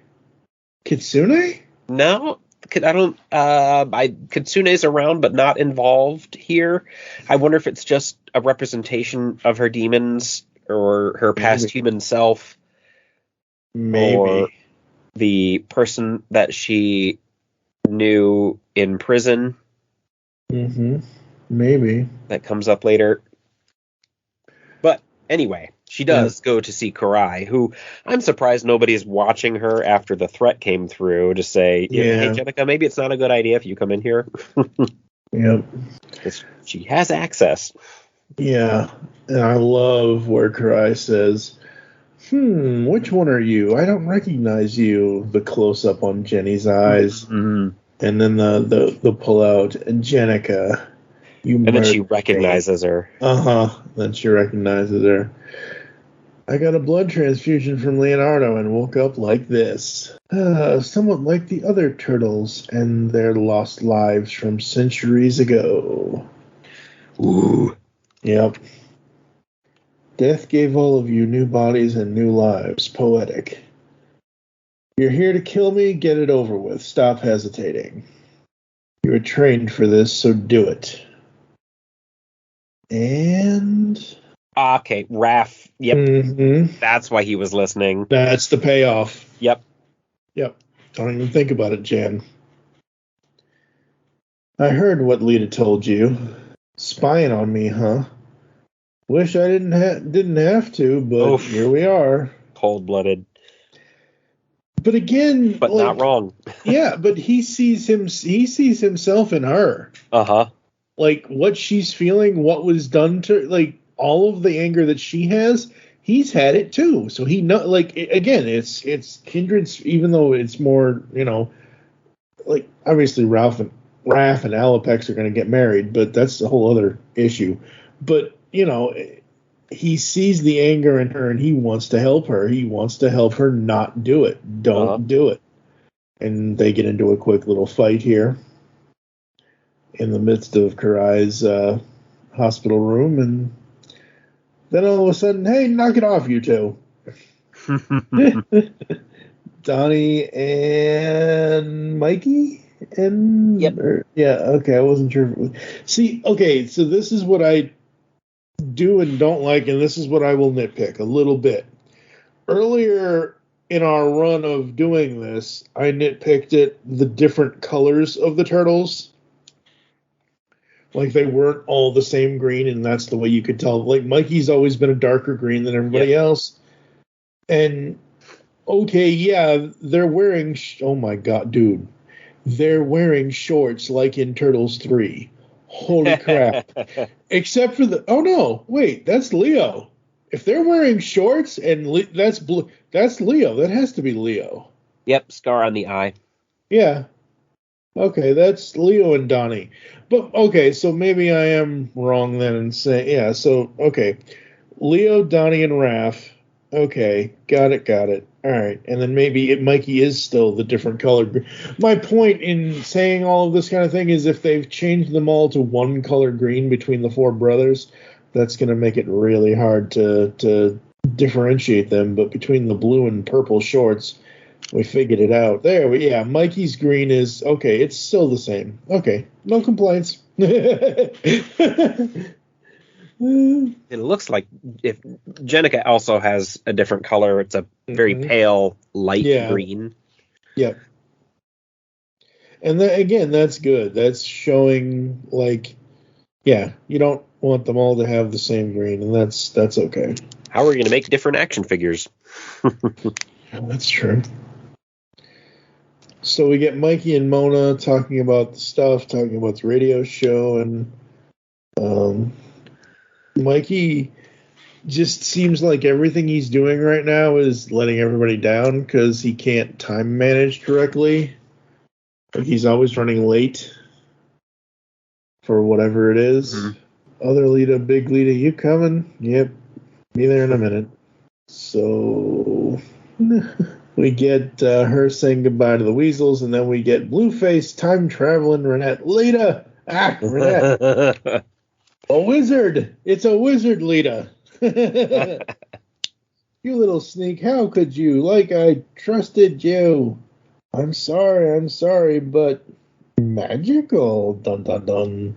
Speaker 2: Kitsune?
Speaker 1: No, I don't... Kitsune's around, but not involved here. I wonder if it's just a representation of her demons, or her past human self.
Speaker 2: Maybe.
Speaker 1: Or the person that she knew in prison.
Speaker 2: Mm-hmm. Maybe.
Speaker 1: That comes up later. But anyway, she does go to see Karai, who I'm surprised nobody's watching her after the threat came through to say, hey, Jenica, maybe it's not a good idea if you come in here.
Speaker 2: Yep.
Speaker 1: Because she has access.
Speaker 2: Yeah. And I love where Karai says, which one are you? I don't recognize you. The close-up on Jenny's eyes.
Speaker 1: Mm-hmm.
Speaker 2: And then the pull-out, Jenica.
Speaker 1: And then she recognizes her.
Speaker 2: Then she recognizes her. I got a blood transfusion from Leonardo and woke up like this. Somewhat like the other turtles and their lost lives from centuries ago.
Speaker 1: Ooh.
Speaker 2: Yep. Death gave all of you new bodies and new lives. Poetic. You're here to kill me? Get it over with. Stop hesitating. You were trained for this, so do it. And...
Speaker 1: Okay, Raph. Yep.
Speaker 2: Mm-hmm.
Speaker 1: That's why he was listening.
Speaker 2: That's the payoff.
Speaker 1: Yep.
Speaker 2: Don't even think about it, Jan. I heard what Lita told you. Spying on me, huh? Wish I didn't have to, but here we are.
Speaker 1: Cold-blooded.
Speaker 2: But again,
Speaker 1: but not wrong.
Speaker 2: Yeah, but he sees himself in her. Like what she's feeling, what was done to, like all of the anger that she has, he's had it too. So he again, it's kindred, even though it's more, like obviously Raph and Alapex are going to get married, but that's a whole other issue. But he sees the anger in her and he wants to help her. He wants to help her not do it. Don't do it. And they get into a quick little fight here in the midst of Karai's hospital room. And then all of a sudden, hey, knock it off, you two. Donnie and Mikey? Okay, I wasn't sure. See, okay, so this is what I do and don't like, and this is what I will nitpick a little bit. Earlier in our run of doing this, I nitpicked the different colors of the turtles. Like they weren't all the same green, and that's the way you could tell. Like Mikey's always been a darker green than everybody else. And okay, yeah, they're wearing oh my god, dude. They're wearing shorts like in Turtles 3. Holy crap. Except for oh no, wait, that's Leo. If they're wearing shorts and that's Leo. That has to be Leo.
Speaker 1: Yep, scar on the eye.
Speaker 2: Yeah. Okay, that's Leo and Donnie. But okay, so maybe I am wrong then and say so okay. Leo, Donnie, and Raph. Okay, got it. All right, and then maybe Mikey is still the different color. My point in saying all of this kind of thing is if they've changed them all to one color green between the four brothers, that's going to make it really hard to differentiate them. But between the blue and purple shorts, we figured it out. There, Mikey's green is, okay, it's still the same. Okay, no complaints.
Speaker 1: It looks like if Jenica also has a different color, it's a very pale light green.
Speaker 2: Yep. And again, that's good. That's showing you don't want them all to have the same green, and that's okay.
Speaker 1: How are we going to make different action figures?
Speaker 2: That's true. So we get Mikey and Mona talking about the stuff, talking about the radio show, and Mikey just seems like everything he's doing right now is letting everybody down because he can't time manage correctly. Like he's always running late for whatever it is. Mm-hmm. Other Lita, big Lita, you coming? Yep, be there in a minute. So we get her saying goodbye to the Weasels, and then we get Blueface time traveling Renette. Lita! Renette! A wizard! It's a wizard, Lita! You little sneak, how could you? Like I trusted you. I'm sorry, but magical. Dun dun dun.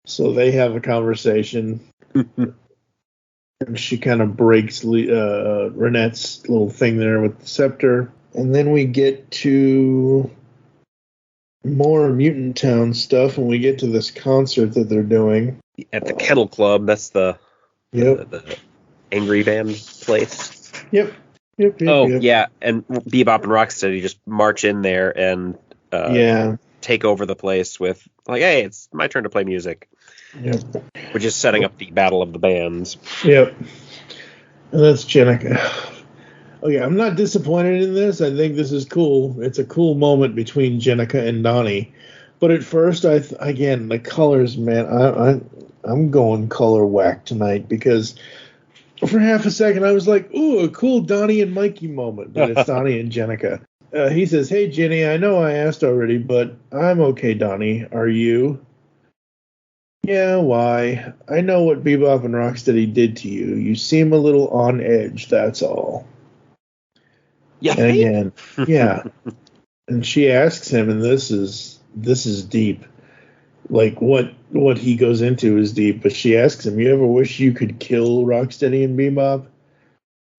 Speaker 2: So they have a conversation. And she kind of breaks Renette's little thing there with the scepter. And then we get to more Mutant Town stuff, and we get to this concert that they're doing.
Speaker 1: At the Kennel Club, that's the angry band place.
Speaker 2: Yep.
Speaker 1: Yeah, and Bebop and Rocksteady just march in there and take over the place with, like, hey, it's my turn to play music.
Speaker 2: Yep.
Speaker 1: Which is setting up the battle of the bands.
Speaker 2: Yep. And that's Jenica. Okay, I'm not disappointed in this. I think this is cool. It's a cool moment between Jenica and Donnie. But at first, again, the colors, man, I'm going color whack tonight, because for half a second I was like, ooh, a cool Donnie and Mikey moment. But it's Donnie and Jenica. He says, hey, Jenny, I know I asked already, but I'm okay, Donnie. Are you? Yeah, why? I know what Bebop and Rocksteady did to you. You seem a little on edge, that's all.
Speaker 1: Yeah.
Speaker 2: And again, yeah. And she asks him, and this is deep. Like, what he goes into is deep, but she asks him, you ever wish you could kill Rocksteady and Bebop?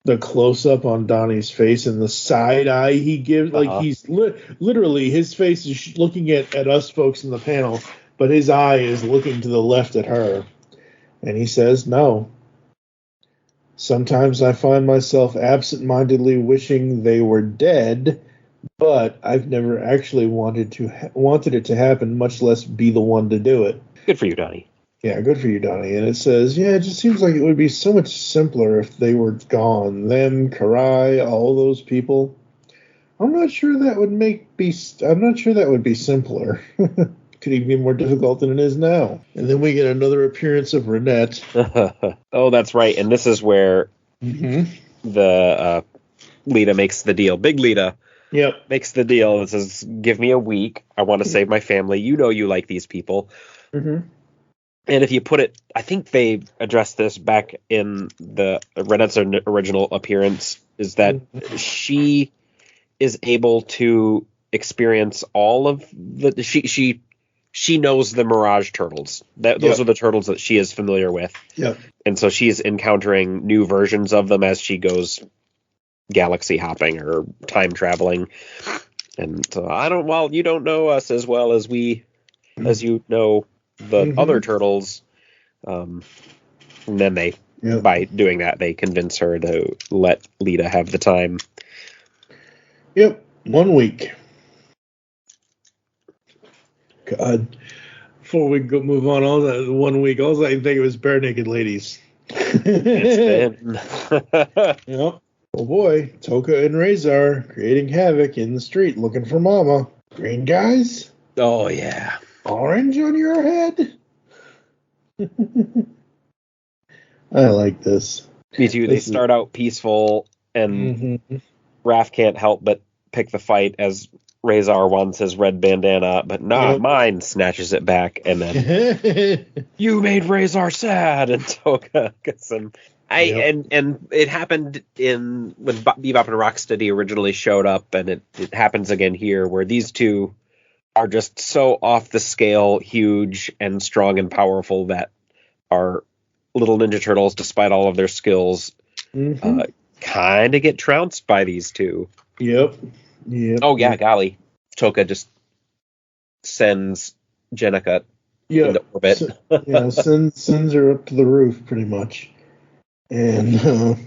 Speaker 2: The close-up on Donnie's face and the side eye he gives, like he's literally, his face is looking at us folks in the panel, but his eye is looking to the left at her. And he says, no. Sometimes I find myself absent-mindedly wishing they were dead, but I've never actually wanted it to happen, much less be the one to do it.
Speaker 1: Good for you, Donnie.
Speaker 2: Yeah, good for you, Donnie. And it says, yeah, it just seems like it would be so much simpler if they were gone. Them, Karai, all those people. I'm not sure that would be simpler. Could even be more difficult than it is now. And then we get another appearance of Renette.
Speaker 1: Oh, that's right. And this is where the Lita makes the deal. Big Lita makes the deal and says, give me a week. I want to save my family. You know you like these people.
Speaker 2: Mm-hmm.
Speaker 1: And if you put it, I think they addressed this back in the Renette's original appearance, is that she is able to experience all of the... She knows the Mirage turtles. Those are the turtles that she is familiar with.
Speaker 2: Yeah.
Speaker 1: And so she's encountering new versions of them as she goes galaxy hopping or time traveling. And you don't know us as well as as you know the other turtles. And then by doing that, they convince her to let Lita have the time.
Speaker 2: Yep. 1 week. God. Before we move on, all that 1 week, all I can think of is Bare Naked Ladies.
Speaker 1: It's been.
Speaker 2: Yep. Oh boy, Toka and Razor creating havoc in the street looking for Mama. Green guys?
Speaker 1: Oh, yeah.
Speaker 2: Orange on your head? I like this.
Speaker 1: Me too. They start out peaceful, and Raph can't help but pick the fight as Razor wants his red bandana, but mine snatches it back, and then you made Razor sad, and Toka gets him. And it happened when Bebop and Rocksteady originally showed up, and it happens again here, where these two are just so off the scale, huge and strong and powerful that our little Ninja Turtles, despite all of their skills, kind of get trounced by these two.
Speaker 2: Yep.
Speaker 1: Oh, yeah, golly. Toka just sends Jenica into orbit.
Speaker 2: Sends her up to the roof, pretty much. And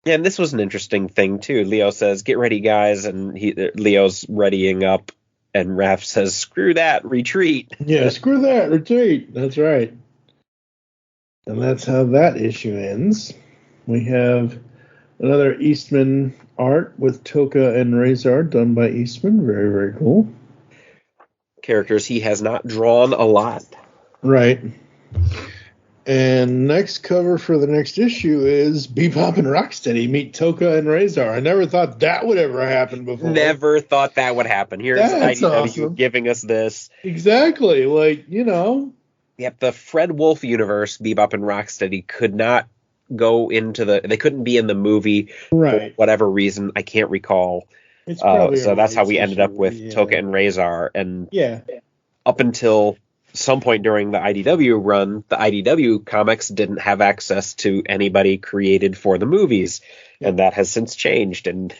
Speaker 1: and this was an interesting thing, too. Leo says, get ready, guys, and Leo's readying up, and Raph says, screw that, retreat.
Speaker 2: Yeah, screw that, retreat. That's right. And that's how that issue ends. We have another Eastman art with Toka and Razor done by Eastman. Very, very cool.
Speaker 1: Characters he has not drawn a lot.
Speaker 2: Right. And next cover for the next issue is Bebop and Rocksteady meet Toka and Razor. I never thought that would ever happen before.
Speaker 1: Never thought that would happen. Here's IDW awesome. Giving us this.
Speaker 2: Exactly. Like, you know.
Speaker 1: Yep, the Fred Wolf universe, Bebop and Rocksteady, could not go into they couldn't be in the movie for whatever reason. I can't recall. So that's how we ended up with Toka and Razor. And up until some point during the IDW run, the IDW comics didn't have access to anybody created for the movies, and that has since changed. And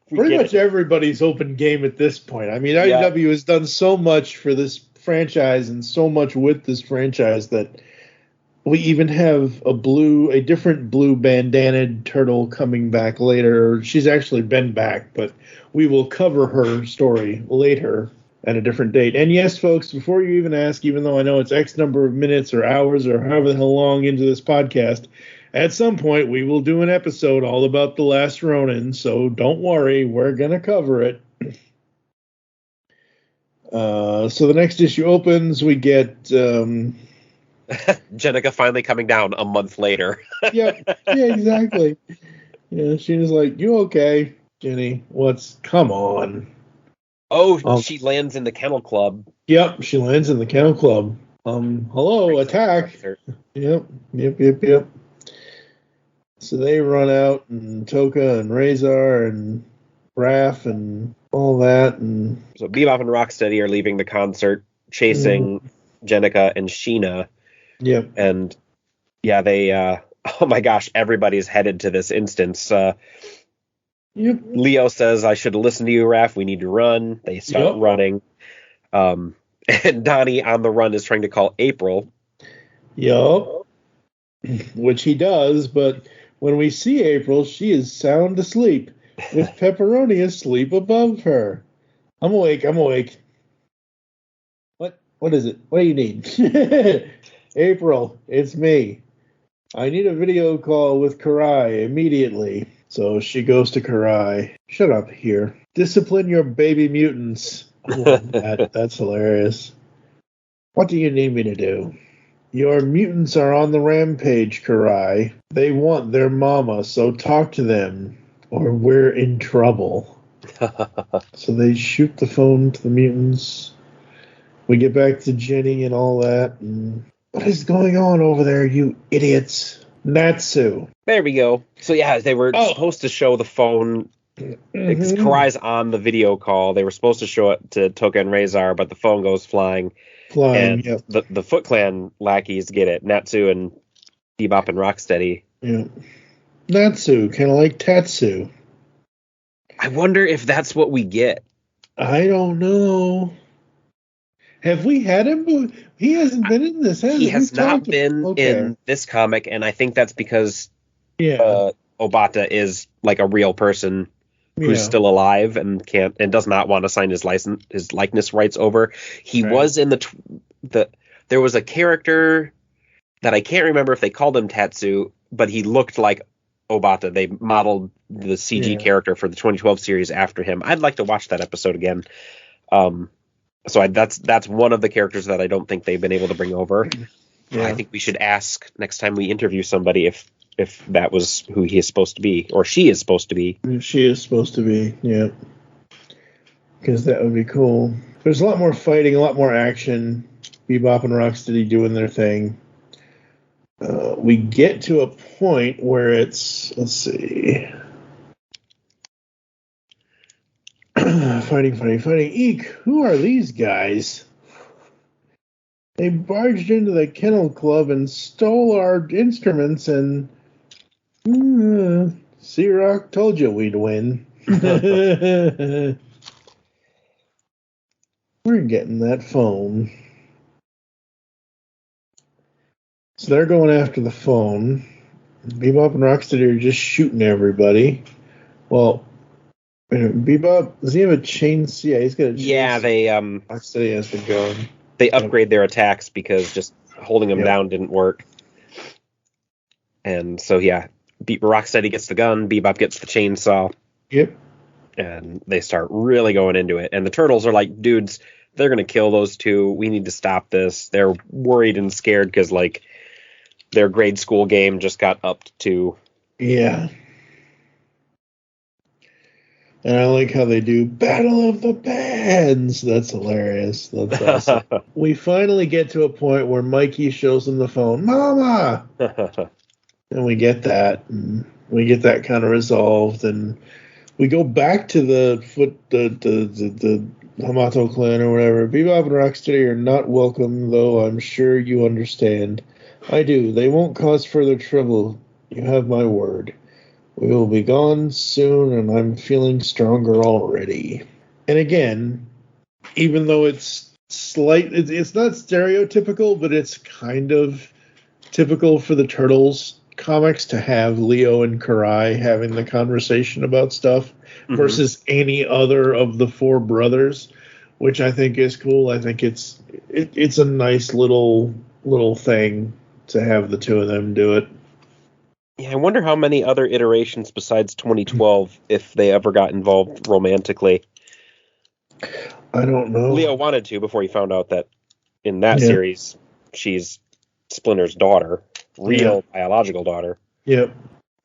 Speaker 2: pretty much everybody's open game at this point. I mean, IDW has done so much for this franchise and so much with this franchise that we even have a different blue bandanaed turtle coming back later. She's actually been back, but we will cover her story later at a different date. And yes, folks, before you even ask, even though I know it's X number of minutes or hours or however the hell long into this podcast, at some point we will do an episode all about The Last Ronin, so don't worry, we're going to cover it. So the next issue opens, we get...
Speaker 1: Jenica finally coming down a month later.
Speaker 2: Yeah, exactly. Yeah, she was like, "You okay, Jenny? Come on."
Speaker 1: Oh, she lands in the Kennel Club.
Speaker 2: Yep, she lands in the Kennel Club. Hello, attack. Yep. So they run out, and Toka and Razor and Raph and all that. And
Speaker 1: so Bebop and Rocksteady are leaving the concert, chasing Jenica and Sheena.
Speaker 2: Yep.
Speaker 1: And yeah, they oh my gosh, everybody's headed to this instance. Leo says, "I should have listened to you, Raph. We need to run." They start running. And Donnie on the run is trying to call April.
Speaker 2: Yup. Which he does, but when we see April, she is sound asleep, with Pepperoni asleep above her. I'm awake. What is it? What do you need? April, it's me. I need a video call with Karai immediately. So she goes to Karai. Shut up here. Discipline your baby mutants. I love that. That's hilarious. What do you need me to do? Your mutants are on the rampage, Karai. They want their mama, so talk to them, or we're in trouble. So they shoot the phone to the mutants. We get back to Jenny and all that. And what is going on over there, you idiots? Natsu.
Speaker 1: There we go. So yeah, they were supposed to show the phone. Because Karai's on the video call. They were supposed to show it to Toka and Razor, but the phone goes flying. And the Foot Clan lackeys get it. Natsu and Bebop and Rocksteady.
Speaker 2: Yeah. Natsu, kind of like Tatsu.
Speaker 1: I wonder if that's what we get.
Speaker 2: I don't know. Have we had him? He hasn't been in this, has he?
Speaker 1: He has not been in this comic, and I think that's because Obata is like a real person who's still alive and does not want to sign his likeness rights over. He was in there was a character that I can't remember if they called him Tatsu, but he looked like Obata. They modeled the CG character for the 2012 series after him. I'd like to watch that episode again. So that's one of the characters that I don't think they've been able to bring over. Yeah. I think we should ask next time we interview somebody if that was who he is supposed to be, or she is supposed to be.
Speaker 2: She is supposed to be, yeah. Because that would be cool. There's a lot more fighting, a lot more action. Bebop and Rocksteady doing their thing. We get to a point where it's, let's see. Fighting. Eek, who are these guys? They barged into the Kennel Club and stole our instruments, and C-Rock told you we'd win. We're getting that phone. So they're going after the phone. Bebop and Rocksteady are just shooting everybody. Well, Bebop, does he have a chainsaw? Yeah, he's got a chainsaw.
Speaker 1: Yeah,
Speaker 2: Rocksteady has the gun.
Speaker 1: They upgrade their attacks because just holding them down didn't work. And so, Rocksteady gets the gun, Bebop gets the chainsaw.
Speaker 2: Yep.
Speaker 1: And they start really going into it. And the Turtles are like, dudes, they're going to kill those two. We need to stop this. They're worried and scared because, like, their grade school game just got upped to.
Speaker 2: Yeah. And I like how they do Battle of the Bands. That's hilarious. That's awesome. We finally get to a point where Mikey shows them the phone. Mama! And we get that. And we get that kind of resolved. And we go back to the Hamato clan or whatever. Bebop and Rocksteady are not welcome, though I'm sure you understand. I do. They won't cause further trouble. You have my word. We will be gone soon, and I'm feeling stronger already. And again, even though it's it's not stereotypical, but it's kind of typical for the Turtles comics to have Leo and Karai having the conversation about stuff versus any other of the four brothers, which I think is cool. I think it's a nice little thing to have the two of them do it.
Speaker 1: Yeah, I wonder how many other iterations besides 2012 if they ever got involved romantically.
Speaker 2: I don't know.
Speaker 1: Leo wanted to before he found out that in that series she's Splinter's daughter, real biological daughter.
Speaker 2: Yep.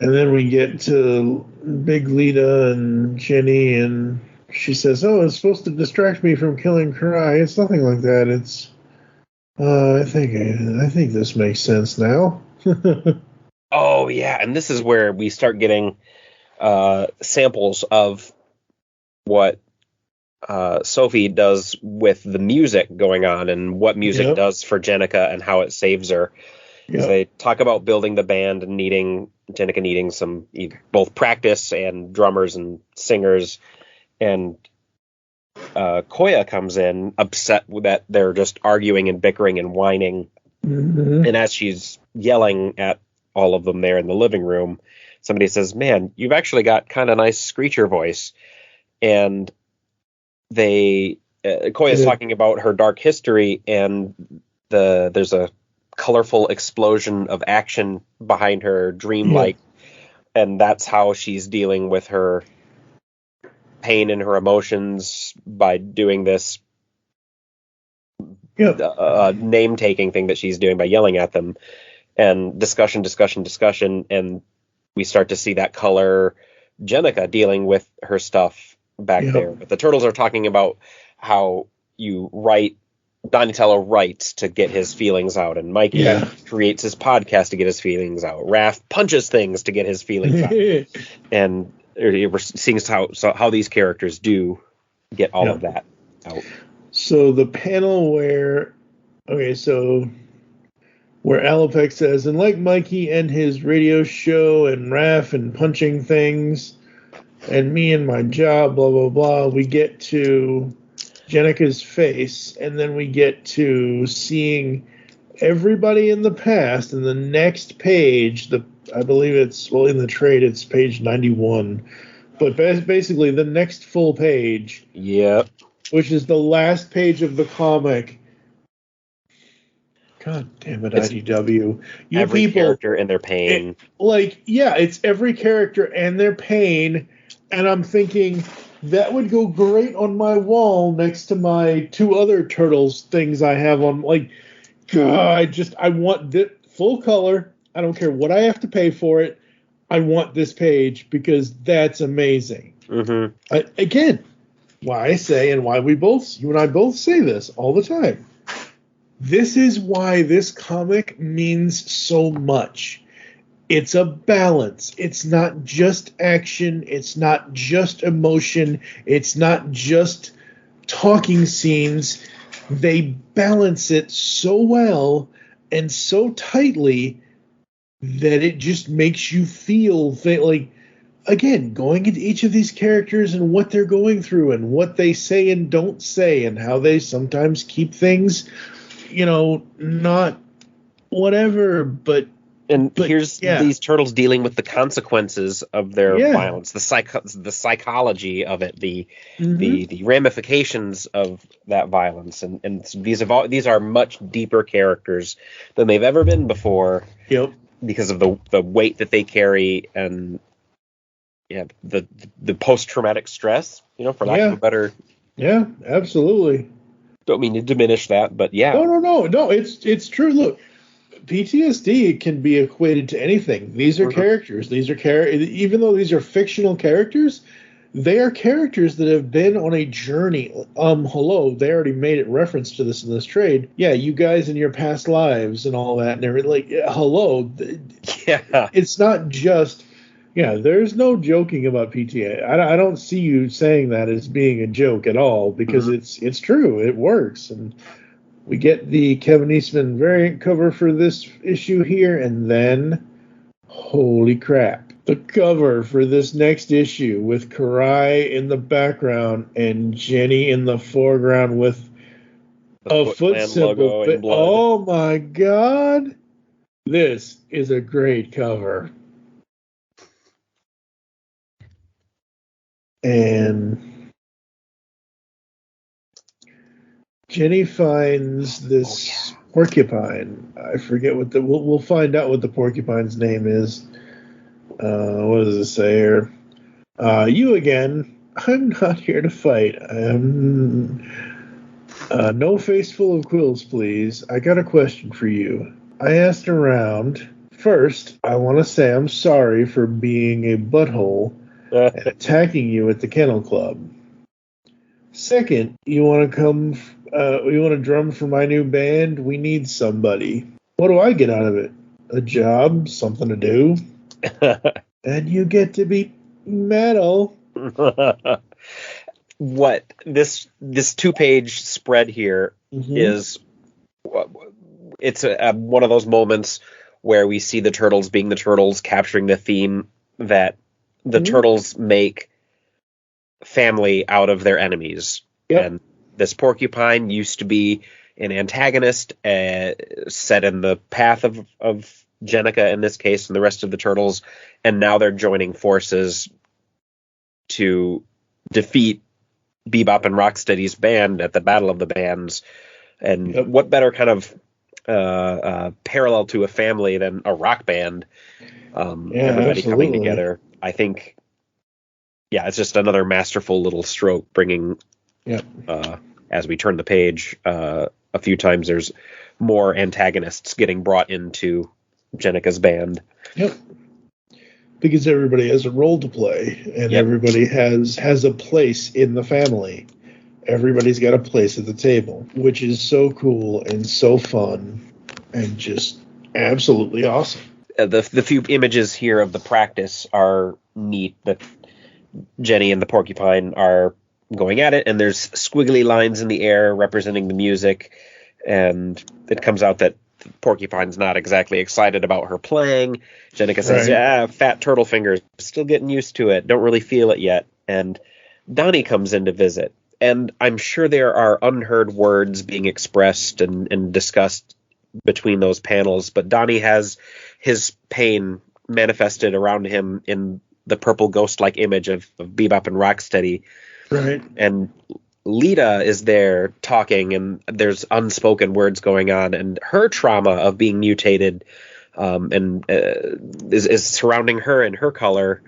Speaker 2: And then we get to Big Lita and Jenny, and she says, "Oh, it's supposed to distract me from killing Karai." It's nothing like that. It's I think this makes sense now.
Speaker 1: Oh yeah, and this is where we start getting samples of what Sophie does with the music going on and what music does for Jennika and how it saves her. So they talk about building the band and Jennika needing some both practice and drummers and singers. And Koya comes in upset that they're just arguing and bickering and whining. And as she's yelling at all of them there in the living room, somebody says, "Man, you've actually got kind of nice screecher voice." And Koya's talking about her dark history, and there's a colorful explosion of action behind her, dreamlike, and that's how she's dealing with her pain and her emotions by doing this name-taking thing that she's doing by yelling at them. And discussion, and we start to see that color Jennika dealing with her stuff back there. But the Turtles are talking about how Donatello writes to get his feelings out, and Mikey creates his podcast to get his feelings out. Raph punches things to get his feelings out. And we're seeing how these characters do get all of that out.
Speaker 2: So the panel where Alapec says, "And like Mikey and his radio show and Raph and punching things and me and my job, blah, blah, blah," we get to Jennika's face, and then we get to seeing everybody in the past. And the next page, I believe it's, in the trade, it's page 91. But basically the next full page, which is the last page of the comic. God damn it, IDW.
Speaker 1: Every character and their pain.
Speaker 2: It's every character and their pain. And I'm thinking that would go great on my wall next to my two other Turtles things I have on. I want this full color. I don't care what I have to pay for it. I want this page because that's amazing. Again, why I say, and why you and I both say this all the time. This is why this comic means so much. It's a balance. It's not just action. It's not just emotion. It's not just talking scenes. They balance it so well and so tightly that it just makes you feel again, going into each of these characters and what they're going through and what they say and don't say and how they sometimes keep things not whatever, but
Speaker 1: here's these Turtles dealing with the consequences of their violence, the psychology of it, the ramifications of that violence, and these are much deeper characters than they've ever been before. Because of the weight that they carry and the post-traumatic stress, for lack of a better.
Speaker 2: Yeah, absolutely.
Speaker 1: Don't mean to diminish that, but
Speaker 2: No, it's true. Look, PTSD can be equated to anything. These are characters. These are even though these are fictional characters, they are characters that have been on a journey. Hello, they already made it reference to this in this trade. Yeah, you guys in your past lives and all that and everything. Hello. Yeah. It's not just Yeah, there's no joking about PTA. I don't see you saying that as being a joke at all, because it's true. It works. And we get the Kevin Eastman variant cover for this issue here, and then, holy crap, the cover for this next issue with Karai in the background and Jenny in the foreground with a foot symbol. Oh my God. This is a great cover. And Jenny finds this porcupine. I forget what we'll find out what the porcupine's name is. What does it say here? You again. I'm not here to fight. No face full of quills, please. I got a question for you. I asked around. First, I want to say I'm sorry for being a butthole and attacking you at the Kennel Club. Second, you want to drum for my new band? We need somebody. What do I get out of it? A job, something to do, and you get to be metal.
Speaker 1: What this 2-page spread here is, it's one of those moments where we see the Turtles being the Turtles, capturing the theme that the Turtles make family out of their enemies. Yep. And this porcupine used to be an antagonist, set in the path of Jennika in this case, and the rest of the Turtles, and now they're joining forces to defeat Bebop and Rocksteady's band at the Battle of the Bands. And what better kind of parallel to a family than a rock band? Everybody coming together. I think, it's just another masterful little stroke, bringing, as we turn the page, a few times there's more antagonists getting brought into Jennika's band.
Speaker 2: Yep. Because everybody has a role to play, and everybody has a place in the family. Everybody's got a place at the table, which is so cool and so fun and just absolutely awesome.
Speaker 1: The few images here of the practice are neat. That Jenny and the porcupine are going at it, and there's squiggly lines in the air representing the music, and it comes out that Porcupine's not exactly excited about her playing. Jennika says, fat turtle fingers, still getting used to it, don't really feel it yet. And Donnie comes in to visit, and I'm sure there are unheard words being expressed and discussed between those panels, but Donnie has his pain manifested around him in the purple ghost-like image of Bebop and Rocksteady.
Speaker 2: Right. And
Speaker 1: Lita is there talking, and there's unspoken words going on, and her trauma of being mutated is surrounding her and her color.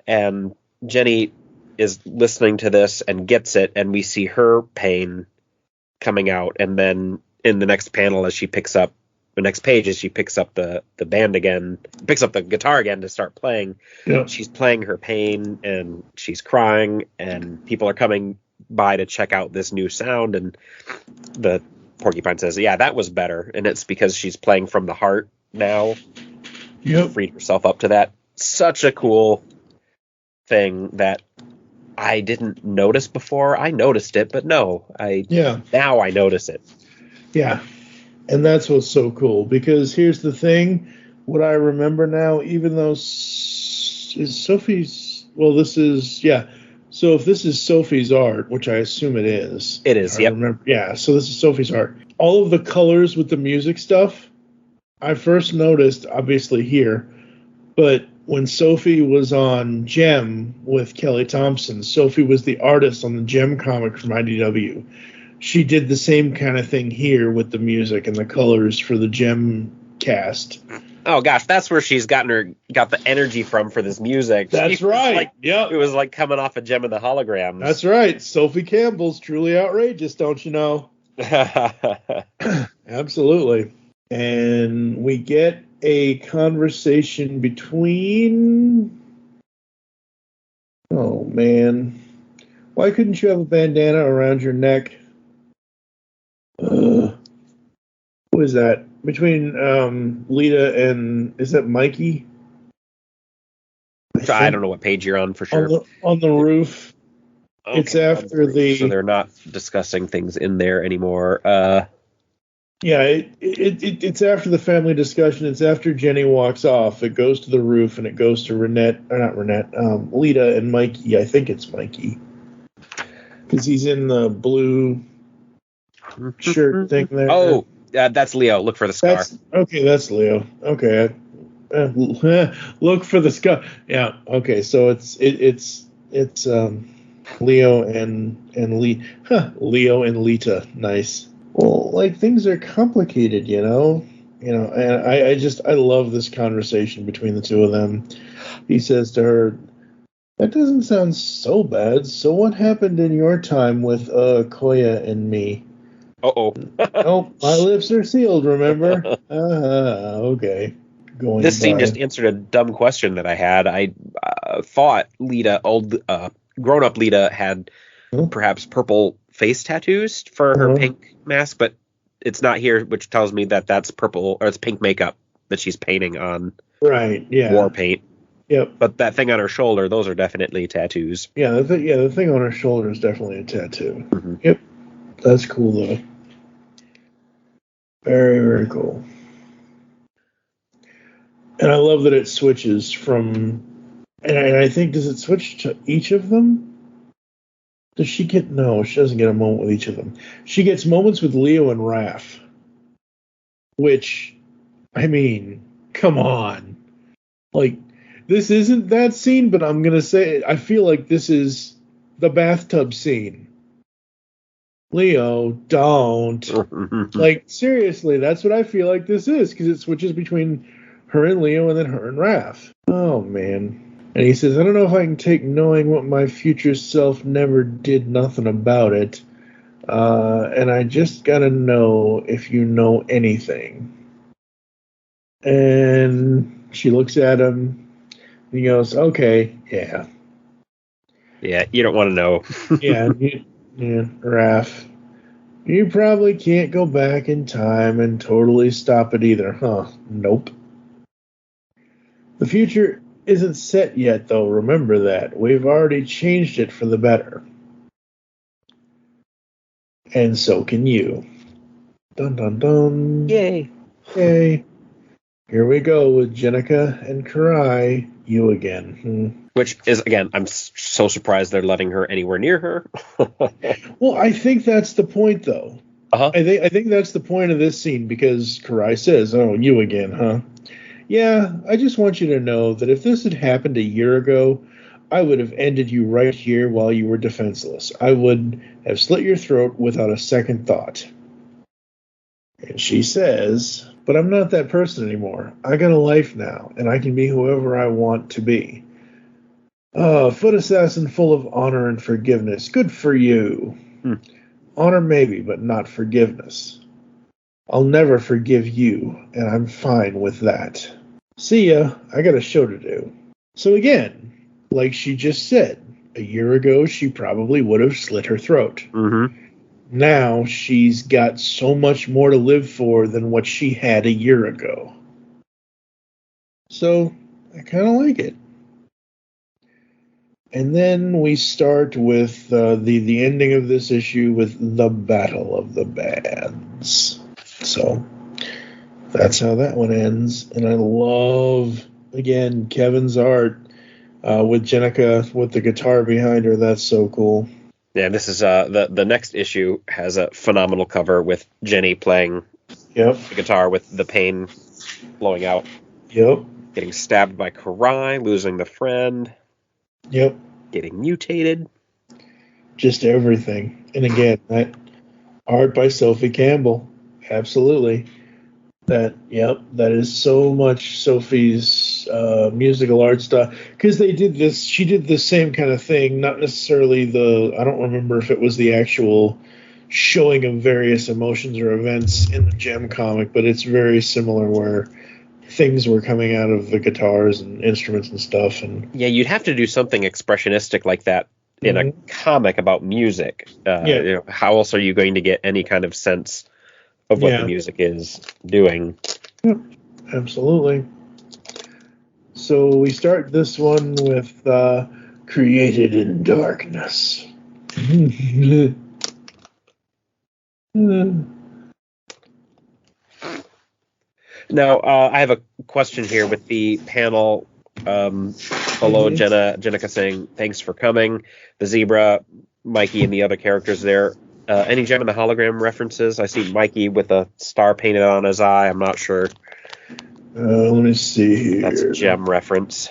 Speaker 1: And Jenny is listening to this and gets it, and we see her pain coming out. And then in the next panel, as she picks up the next page, as she picks up the band again, picks up the guitar again to start playing, she's playing her pain, and she's crying, and people are coming by to check out this new sound, and the porcupine says, that was better, and it's because she's playing from the heart now. Freed herself up to that. Such a cool thing that I didn't notice before. I noticed it, but now I notice it.
Speaker 2: And that's what's so cool, because here's the thing, what I remember now, even though so if this is Sophie's art, which I assume it is.
Speaker 1: It is,
Speaker 2: So this is Sophie's art. All of the colors with the music stuff, I first noticed, obviously here, but when Sophie was on Gem with Kelly Thompson, Sophie was the artist on the Gem comic from IDW. She did the same kind of thing here with the music and the colors for the Gem cast.
Speaker 1: Oh gosh, that's where she's got the energy from for this music.
Speaker 2: That's right.
Speaker 1: It was like coming off a Gem of the Holograms.
Speaker 2: That's right. Sophie Campbell's truly outrageous, don't you know? Absolutely. And we get a conversation between... Oh, man. Why couldn't you have a bandana around your neck? Who is that? Between Lita and... Is that Mikey? I
Speaker 1: I don't know what page you're on for sure.
Speaker 2: On the roof.
Speaker 1: Okay,
Speaker 2: it's after the.
Speaker 1: So they're not discussing things in there anymore.
Speaker 2: Yeah, it's after the family discussion. It's after Jenny walks off. It goes to the roof and it goes to Lita and Mikey. I think it's Mikey. Because he's in the blue shirt thing there.
Speaker 1: Oh, that's Leo. Look for the scar.
Speaker 2: That's Leo. Okay. Look for the scar. Yeah. Okay. So it's Leo and Leo and Lita. Nice. Well, like, things are complicated, and I love this conversation between the two of them. He says to her, "That doesn't sound so bad. So what happened in your time with Koya and me?"
Speaker 1: Uh-oh.
Speaker 2: Oh, my lips are sealed, remember? Okay.
Speaker 1: This scene just answered a dumb question that I had. I thought grown-up Lita had perhaps purple face tattoos for her pink mask, but it's not here, which tells me that that's purple, or it's pink makeup that she's painting on.
Speaker 2: Right, yeah.
Speaker 1: War paint.
Speaker 2: Yep.
Speaker 1: But that thing on her shoulder, those are definitely tattoos.
Speaker 2: Yeah, the thing on her shoulder is definitely a tattoo.
Speaker 1: Mm-hmm.
Speaker 2: Yep. That's cool, though. Very, very cool. And I love that it switches from... And I think, does it switch to each of them? Does she get... No, she doesn't get a moment with each of them. She gets moments with Leo and Raph. Which, I mean, come on. Like, this isn't that scene, but I'm going to say, I feel like this is the bathtub scene. Leo, don't. Like, seriously, that's what I feel like this is, because it switches between her and Leo and then her and Raph. Oh, man. And he says, I don't know if I can take knowing what my future self never did nothing about it. And I just gotta know if you know anything. And she looks at him. And he goes, okay, yeah.
Speaker 1: Yeah, you don't want to know.
Speaker 2: Yeah, Raph. You probably can't go back in time and totally stop it either, huh? Nope. The future isn't set yet, though. Remember that. We've already changed it for the better. And so can you. Dun dun dun.
Speaker 1: Yay.
Speaker 2: Yay. Here we go with Jenica and Karai. You again.
Speaker 1: Which is, again, I'm so surprised they're letting her anywhere near her.
Speaker 2: Well, I think that's the point, though.
Speaker 1: Uh-huh.
Speaker 2: I think that's the point of this scene, because Karai says, oh, you again, huh? Yeah, I just want you to know that if this had happened a year ago, I would have ended you right here while you were defenseless. I would have slit your throat without a second thought. And she says, but I'm not that person anymore. I got a life now, and I can be whoever I want to be. Foot assassin full of honor and forgiveness. Good for you. Honor maybe, but not forgiveness. I'll never forgive you, and I'm fine with that. See ya, I got a show to do. So again, like she just said, a year ago she probably would have slit her throat.
Speaker 1: Mm-hmm.
Speaker 2: Now she's got so much more to live for than what she had a year ago. So I kind of like it. And then we start with the ending of this issue with the Battle of the Bands. So that's how that one ends. And I love, again, Kevin's art with Jenica with the guitar behind her. That's so cool.
Speaker 1: Yeah, this is the next issue has a phenomenal cover with Jenny playing the guitar with the pain blowing out.
Speaker 2: Yep.
Speaker 1: Getting stabbed by Karai, losing the friend.
Speaker 2: Yep. Getting
Speaker 1: mutated.
Speaker 2: Just everything. And again, that art by Sophie Campbell. Absolutely. That is so much Sophie's musical art stuff. Because she did the same kind of thing, not necessarily I don't remember if it was the actual showing of various emotions or events in the Gem comic, but it's very similar where things were coming out of the guitars and instruments and stuff. And
Speaker 1: yeah, you'd have to do something expressionistic like that in a comic about music. How else are you going to get any kind of sense of what the music is doing?
Speaker 2: Yep, absolutely. So we start this one with Created in Darkness.
Speaker 1: Now, I have a question here with the panel. Hello, Jenica saying, thanks for coming. The zebra, Mikey, and the other characters there. Any Gem and the Hologram references? I see Mikey with a star painted on his eye. I'm not sure.
Speaker 2: Let me see here.
Speaker 1: That's a Gem reference.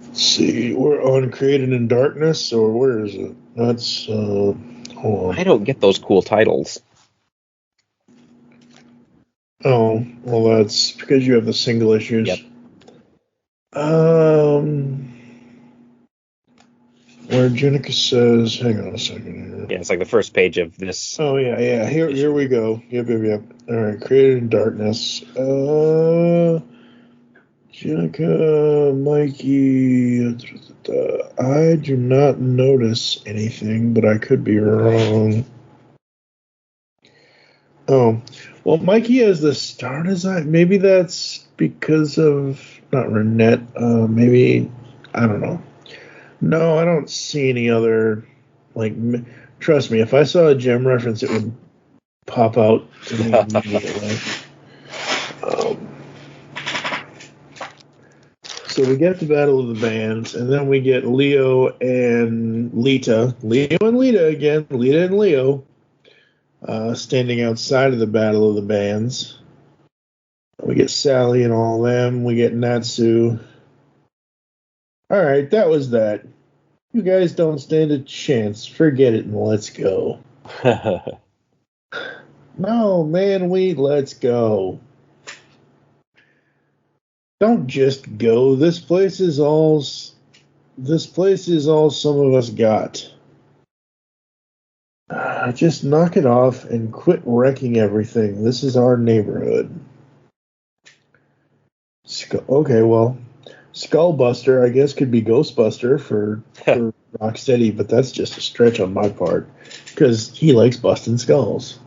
Speaker 2: Let's see. We're on Created in Darkness, or where is it? That's, hold on.
Speaker 1: I don't get those cool titles.
Speaker 2: Oh, well, that's because you have the single issues.
Speaker 1: Yep.
Speaker 2: Where Jenica says, hang on a second here.
Speaker 1: Yeah, it's like the first page of this.
Speaker 2: Oh, yeah. Here we go. Yep. All right, Created in Darkness. Jenica, Mikey. I do not notice anything, but I could be wrong. Oh, well, Mikey has the star design. Maybe that's because of, not Renette, maybe, I don't know. No, I don't see any other, trust me, if I saw a Gem reference, it would pop out to me immediately. So we get the Battle of the Bands, and then we get Leo and Lita. Leo and Lita again, Lita and Leo. Standing outside of the Battle of the Bands. We get Sally and all them. We get Natsu. All right, that was that. You guys don't stand a chance. Forget it and let's go. No, man, let's go. Don't just go. This place is all some of us got. Just knock it off and quit wrecking everything. This is our neighborhood. Okay, well, Skullbuster, I guess, could be Ghostbuster for Rocksteady, but that's just a stretch on my part because he likes busting skulls.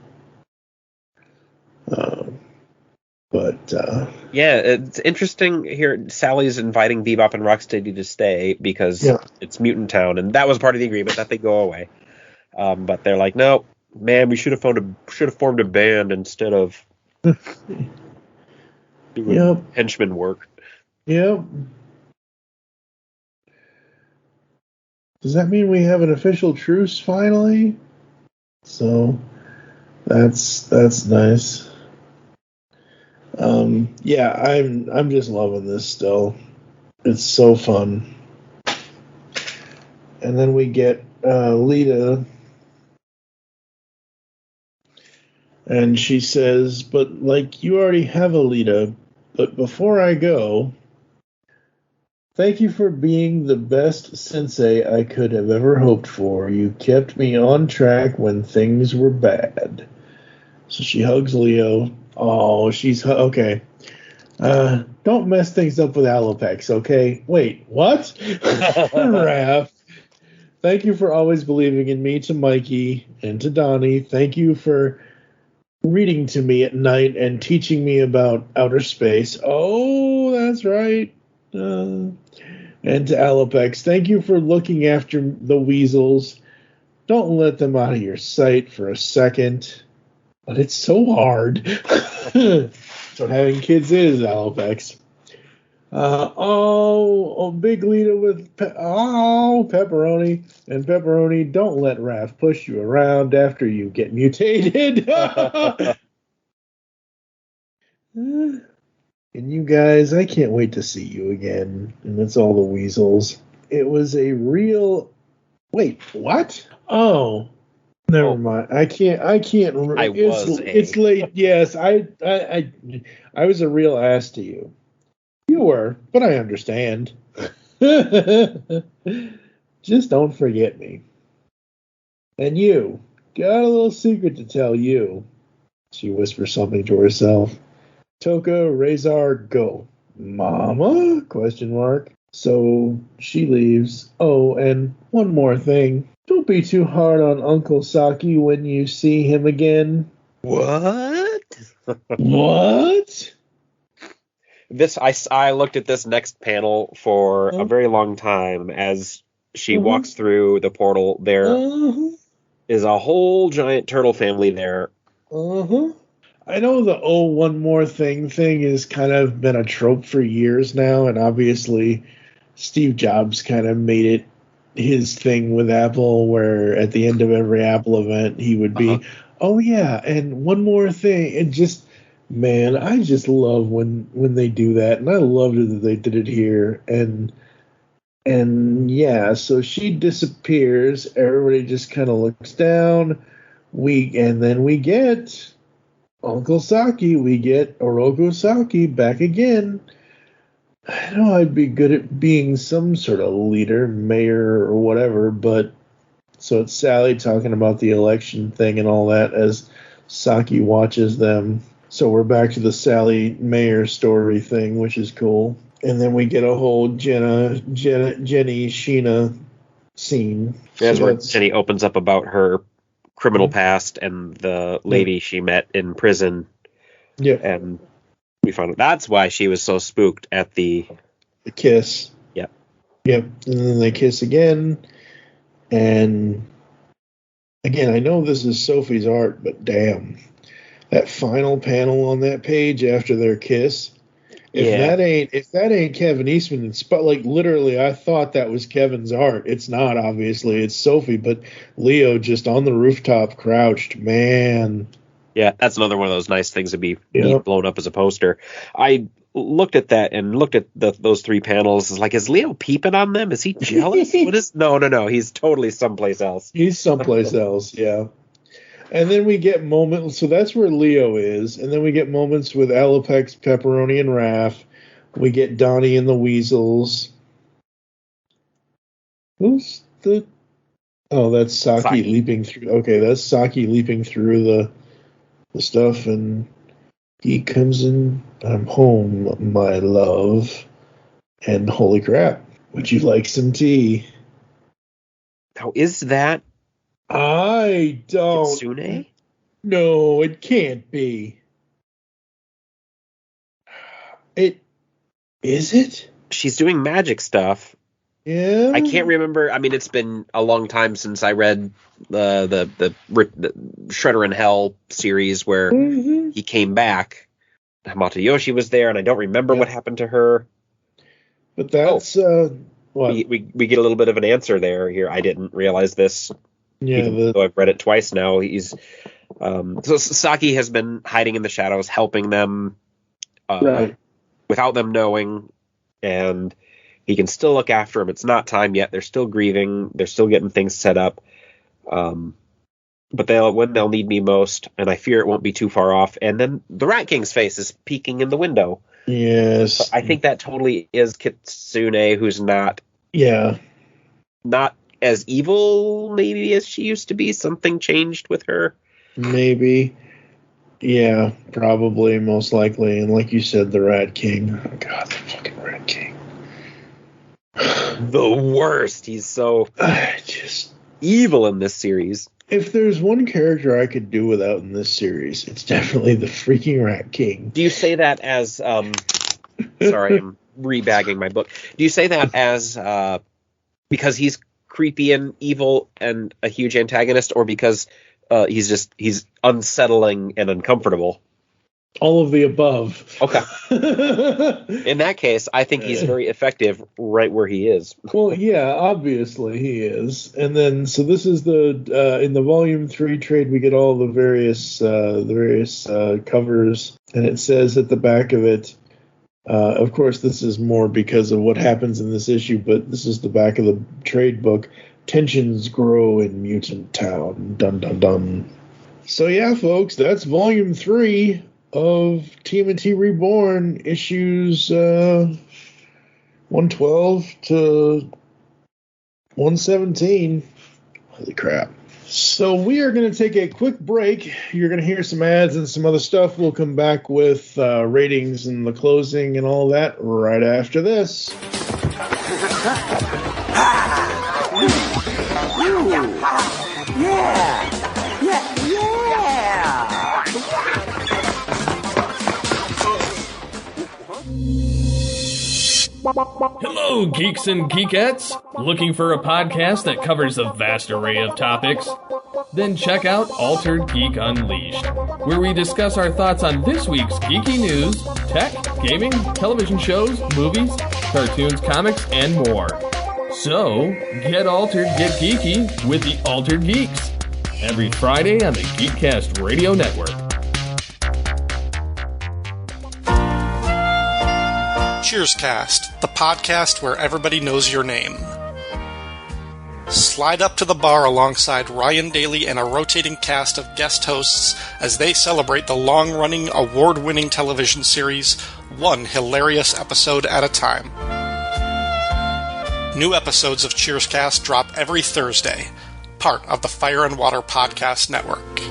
Speaker 1: Yeah, it's interesting here. Sally's inviting Bebop and Rocksteady to stay because it's Mutant Town, and that was part of the agreement that they go away. But they're like, no, man, we should have formed a band instead of doing henchman work.
Speaker 2: Yep. Does that mean we have an official truce finally? So that's nice. Yeah, I'm just loving this still. It's so fun. And then we get Lita. And she says, but you already have a Lita. But before I go, thank you for being the best sensei I could have ever hoped for. You kept me on track when things were bad. So she hugs Leo. Oh, she's okay. Don't mess things up with Alopex, okay? Wait, what? Raph. Thank you for always believing in me, to Mikey and to Donnie. Thank you for reading to me at night and teaching me about outer space. Oh, that's right. And to Alopex, thank you for looking after the weasels. Don't let them out of your sight for a second. But it's so hard. That's what having kids is, Alopex. Big Lita with Pepperoni. And Pepperoni, don't let Raph push you around after you get mutated. And you guys, I can't wait to see you again. And that's all the weasels. It was a real... Wait, what? Oh, never mind. I can't. It's late. Yes, I was a real ass to you. You were, but I understand. Just don't forget me. And you, got a little secret to tell you. She whispers something to herself. Toka, Razor, go. Mama? ? So she leaves. Oh, and one more thing. Don't be too hard on Uncle Saki when you see him again.
Speaker 1: What?
Speaker 2: What?
Speaker 1: I looked at this next panel for a very long time as she walks through the portal. There is a whole giant turtle family there.
Speaker 2: I know the one more thing has kind of been a trope for years now, and obviously Steve Jobs kind of made it his thing with Apple, where at the end of every Apple event he would be, oh yeah, and one more thing, and just, man, I just love when they do that, and I loved it that they did it here, and yeah, so she disappears, everybody just kind of looks down, and then we get Uncle Saki, we get Oroku Saki back again. I know I'd be good at being some sort of leader, mayor, or whatever, but so it's Sally talking about the election thing and all that as Saki watches them. So we're back to the Sally mayor story thing, which is cool. And then we get a whole Jenny, Sheena scene.
Speaker 1: That's where Jenny opens up about her criminal past and the lady she met in prison.
Speaker 2: Yeah.
Speaker 1: And we found out that's why she was so spooked at the
Speaker 2: kiss.
Speaker 1: Yep.
Speaker 2: Yep. And then they kiss again. And again, I know this is Sophie's art, but damn. That final panel on that page after their kiss. If that ain't Kevin Eastman, it's like literally I thought that was Kevin's art. It's not, obviously, it's Sophie, but Leo just on the rooftop crouched, man.
Speaker 1: Yeah, that's another one of those nice things to be blown up as a poster. I looked at that and looked at those three panels. Like, is Leo peeping on them? Is he jealous? What is? No. He's totally someplace else.
Speaker 2: He's someplace else, yeah. And then we get moments, so that's where Leo is. And then we get moments with Alopex, Pepperoni, and Raph. We get Donnie and the Weasels. Who's the... Oh, that's Saki leaping through... Okay, that's Saki leaping through the stuff, and he comes in, I'm home, my love. And holy crap, would you like some tea?
Speaker 1: Now, is that...
Speaker 2: I don't...
Speaker 1: Kitsune?
Speaker 2: No, it can't be. Is it?
Speaker 1: She's doing magic stuff.
Speaker 2: Yeah.
Speaker 1: I can't remember. I mean, it's been a long time since I read the Shredder in Hell series where he came back. Hamata Yoshi was there, and I don't remember what happened to her.
Speaker 2: But that's what
Speaker 1: we get a little bit of an answer there. Here, I didn't realize this. Yeah, though I've read it twice now. He's so Saki has been hiding in the shadows, helping them without them knowing, and he can still look after them. It's not time yet. They're still grieving. They're still getting things set up. But when they'll need me most, and I fear it won't be too far off. And then the Rat King's face is peeking in the window.
Speaker 2: Yes,
Speaker 1: so I think that totally is Kitsune, who's not as evil maybe as she used to be. Something changed with her.
Speaker 2: Maybe. Yeah, probably, most likely. And like you said, the Rat King. Oh, God, the fucking Rat King.
Speaker 1: The worst. He's so
Speaker 2: just
Speaker 1: evil in this series.
Speaker 2: If there's one character I could do without in this series, it's definitely the freaking Rat King.
Speaker 1: Do you say that as... sorry, I'm rebagging my book. Do you say that as because he's creepy and evil and a huge antagonist, or because he's unsettling and uncomfortable?
Speaker 2: All of the above.
Speaker 1: Okay. In that case, I think he's very effective right where he is.
Speaker 2: Well, yeah, obviously he is. And then, so this is the in the Volume 3 trade, we get all the various covers, and it says at the back of it, of course, this is more because of what happens in this issue, but this is the back of the trade book. Tensions grow in Mutant Town. Dun, dun, dun. So, yeah, folks, that's Volume 3 of TMNT Reborn, issues 112 to 117. Holy crap. So we are going to take a quick break. You're going to hear some ads and some other stuff. We'll come back with ratings and the closing and all that right after this.
Speaker 6: Hello, geeks and geekettes! Looking for a podcast that covers a vast array of topics? Then check out Altered Geek Unleashed, where we discuss our thoughts on this week's geeky news, tech, gaming, television shows, movies, cartoons, comics, and more. So, get altered, get geeky with the Altered Geeks. Every Friday on the Geekcast Radio Network.
Speaker 10: Cheerscast, the podcast where everybody knows your name. Slide up to the bar alongside Ryan Daly and a rotating cast of guest hosts as they celebrate the long-running, award-winning television series, one hilarious episode at a time. New episodes of Cheerscast drop every Thursday, part of the Fire and Water Podcast Network.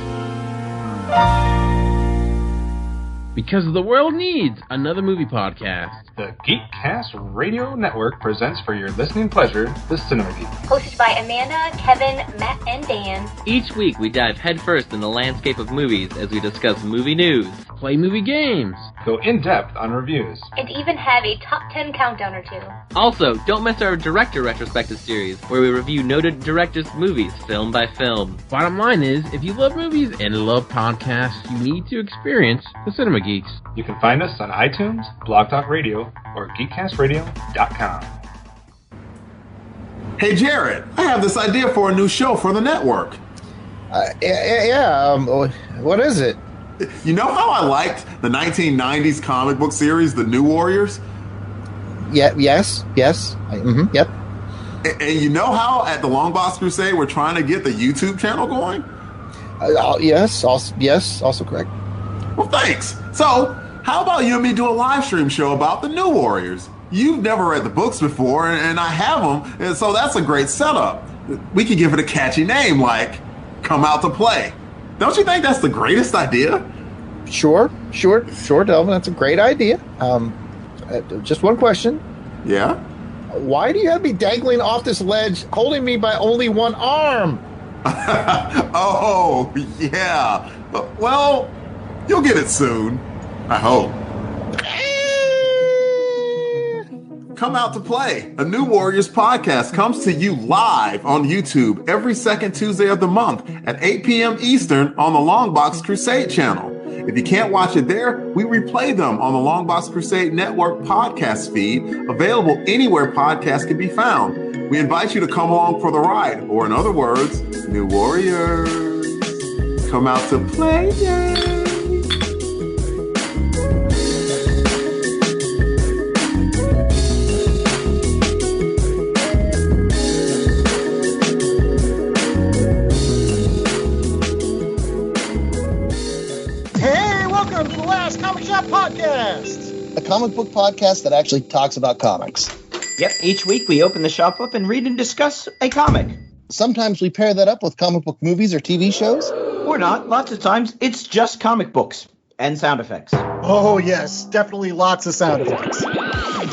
Speaker 11: Because the world needs another movie podcast.
Speaker 12: The Geekcast Radio Network presents for your listening pleasure the Cinema Geek.
Speaker 13: Hosted by Amanda, Kevin, Matt, and Dan.
Speaker 11: Each week we dive headfirst in the landscape of movies as we discuss movie news, play movie games,
Speaker 12: go in-depth on reviews,
Speaker 13: and even have a top 10 countdown or two.
Speaker 11: Also, don't miss our director retrospective series, where we review noted directors' movies film by film. Bottom line is, if you love movies and love podcasts, you need to experience the Cinema Geeks.
Speaker 12: You can find us on iTunes, Blog Talk Radio, or GeekCastRadio.com.
Speaker 14: Hey Jared, I have this idea for a new show for the network.
Speaker 2: What is it?
Speaker 14: You know how I liked the 1990s comic book series, The New Warriors?
Speaker 2: Yep.
Speaker 14: And you know how at the Long Box Crusade we're trying to get the YouTube channel going?
Speaker 2: Yes, also correct.
Speaker 14: Well, thanks. So, how about you and me do a live stream show about the New Warriors? You've never read the books before, and I have them, and so that's a great setup. We could give it a catchy name like Come Out to Play. Don't you think that's the greatest idea?
Speaker 2: Sure, Delvin. That's a great idea. Just one question.
Speaker 14: Yeah?
Speaker 2: Why do you have me dangling off this ledge, holding me by only one arm?
Speaker 14: Oh, yeah. Well, you'll get it soon. I hope. Come Out to Play, a New Warriors podcast, comes to you live on YouTube every second Tuesday of the month at 8 p.m. Eastern on the Longbox Crusade channel. If you can't watch it there, we replay them on the Longbox Crusade Network podcast feed, available anywhere podcasts can be found. We invite you to come along for the ride, or in other words, New Warriors, come out to play.
Speaker 15: Podcast, a comic book podcast that actually talks about comics.
Speaker 16: Yep, each week we open the shop up and read and discuss a comic.
Speaker 15: Sometimes we pair that up with comic book movies or TV shows.
Speaker 16: Or not. Lots of times it's just comic books and sound effects.
Speaker 15: Oh yes, definitely lots of sound effects.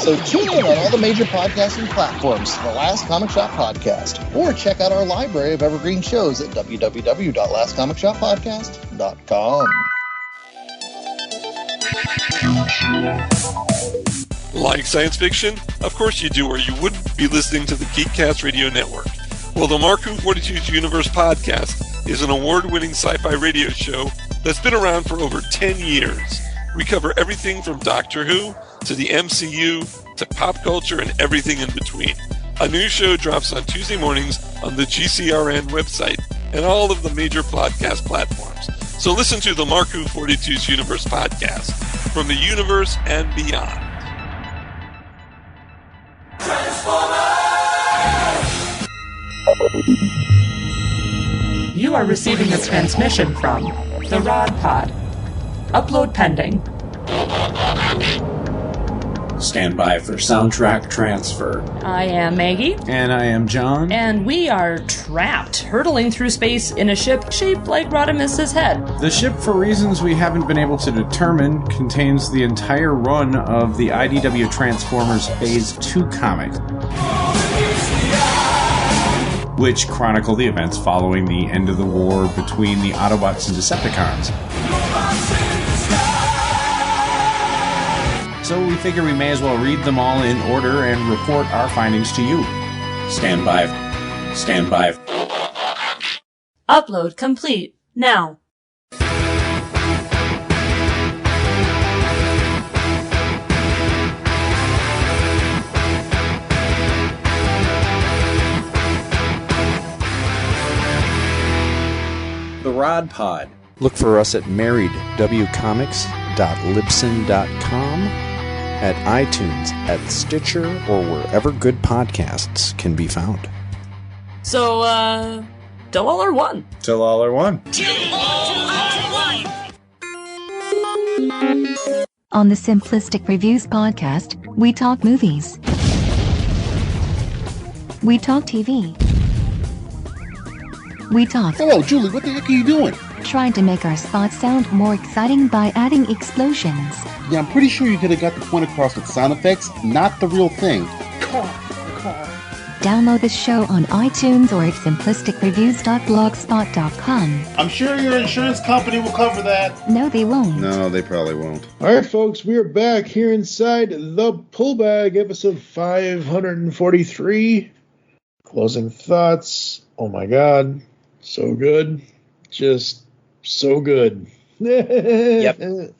Speaker 15: So tune in on all the major podcasting platforms for the Last Comic Shop Podcast, or check out our library of evergreen shows at www.lastcomicshoppodcast.com.
Speaker 17: Like science fiction? Of course you do, or you wouldn't be listening to the Geekcast Radio Network. Well, the Marku 42's Universe podcast is an award-winning sci-fi radio show that's been around for over 10 years. We cover everything from Doctor Who to the MCU to pop culture and everything in between. A new show drops on Tuesday mornings on the GCRN website and all of the major podcast platforms. So listen to the Marku 42's Universe podcast from the universe and beyond.
Speaker 18: You are receiving a transmission from the Rod Pod. Upload pending.
Speaker 19: Stand by for soundtrack transfer.
Speaker 18: I am Maggie.
Speaker 19: And I am John.
Speaker 18: And we are trapped, hurtling through space in a ship shaped like Rodimus's head.
Speaker 19: The ship, for reasons we haven't been able to determine, contains the entire run of the IDW Transformers Phase 2 comic, which chronicle the events following the end of the war between the Autobots and Decepticons. so we figure we may as well read them all in order and report our findings to you. Stand by. Stand by.
Speaker 18: Upload complete. Now.
Speaker 19: The Rod Pod. Look for us at marriedwcomics.libsyn.com, at iTunes, at Stitcher, or wherever good podcasts can be found.
Speaker 18: So, till all are one.
Speaker 19: Till all are one.
Speaker 20: On the Simplistic Reviews podcast, we talk movies. We talk TV. We talk.
Speaker 15: Hello, Julie, what the heck are you doing?
Speaker 20: Trying to make our spots sound more exciting by adding explosions.
Speaker 15: Yeah, I'm pretty sure you could have got the point across with sound effects, not the real thing.
Speaker 20: Download the show on iTunes or at simplisticreviews.blogspot.com.
Speaker 15: I'm sure your insurance company will cover that.
Speaker 20: No, they won't.
Speaker 15: No, they probably won't.
Speaker 2: All right, folks, we are back here inside the Pull Bag, episode 543. Closing thoughts. Oh my God. So good. Just so good.
Speaker 1: Yep.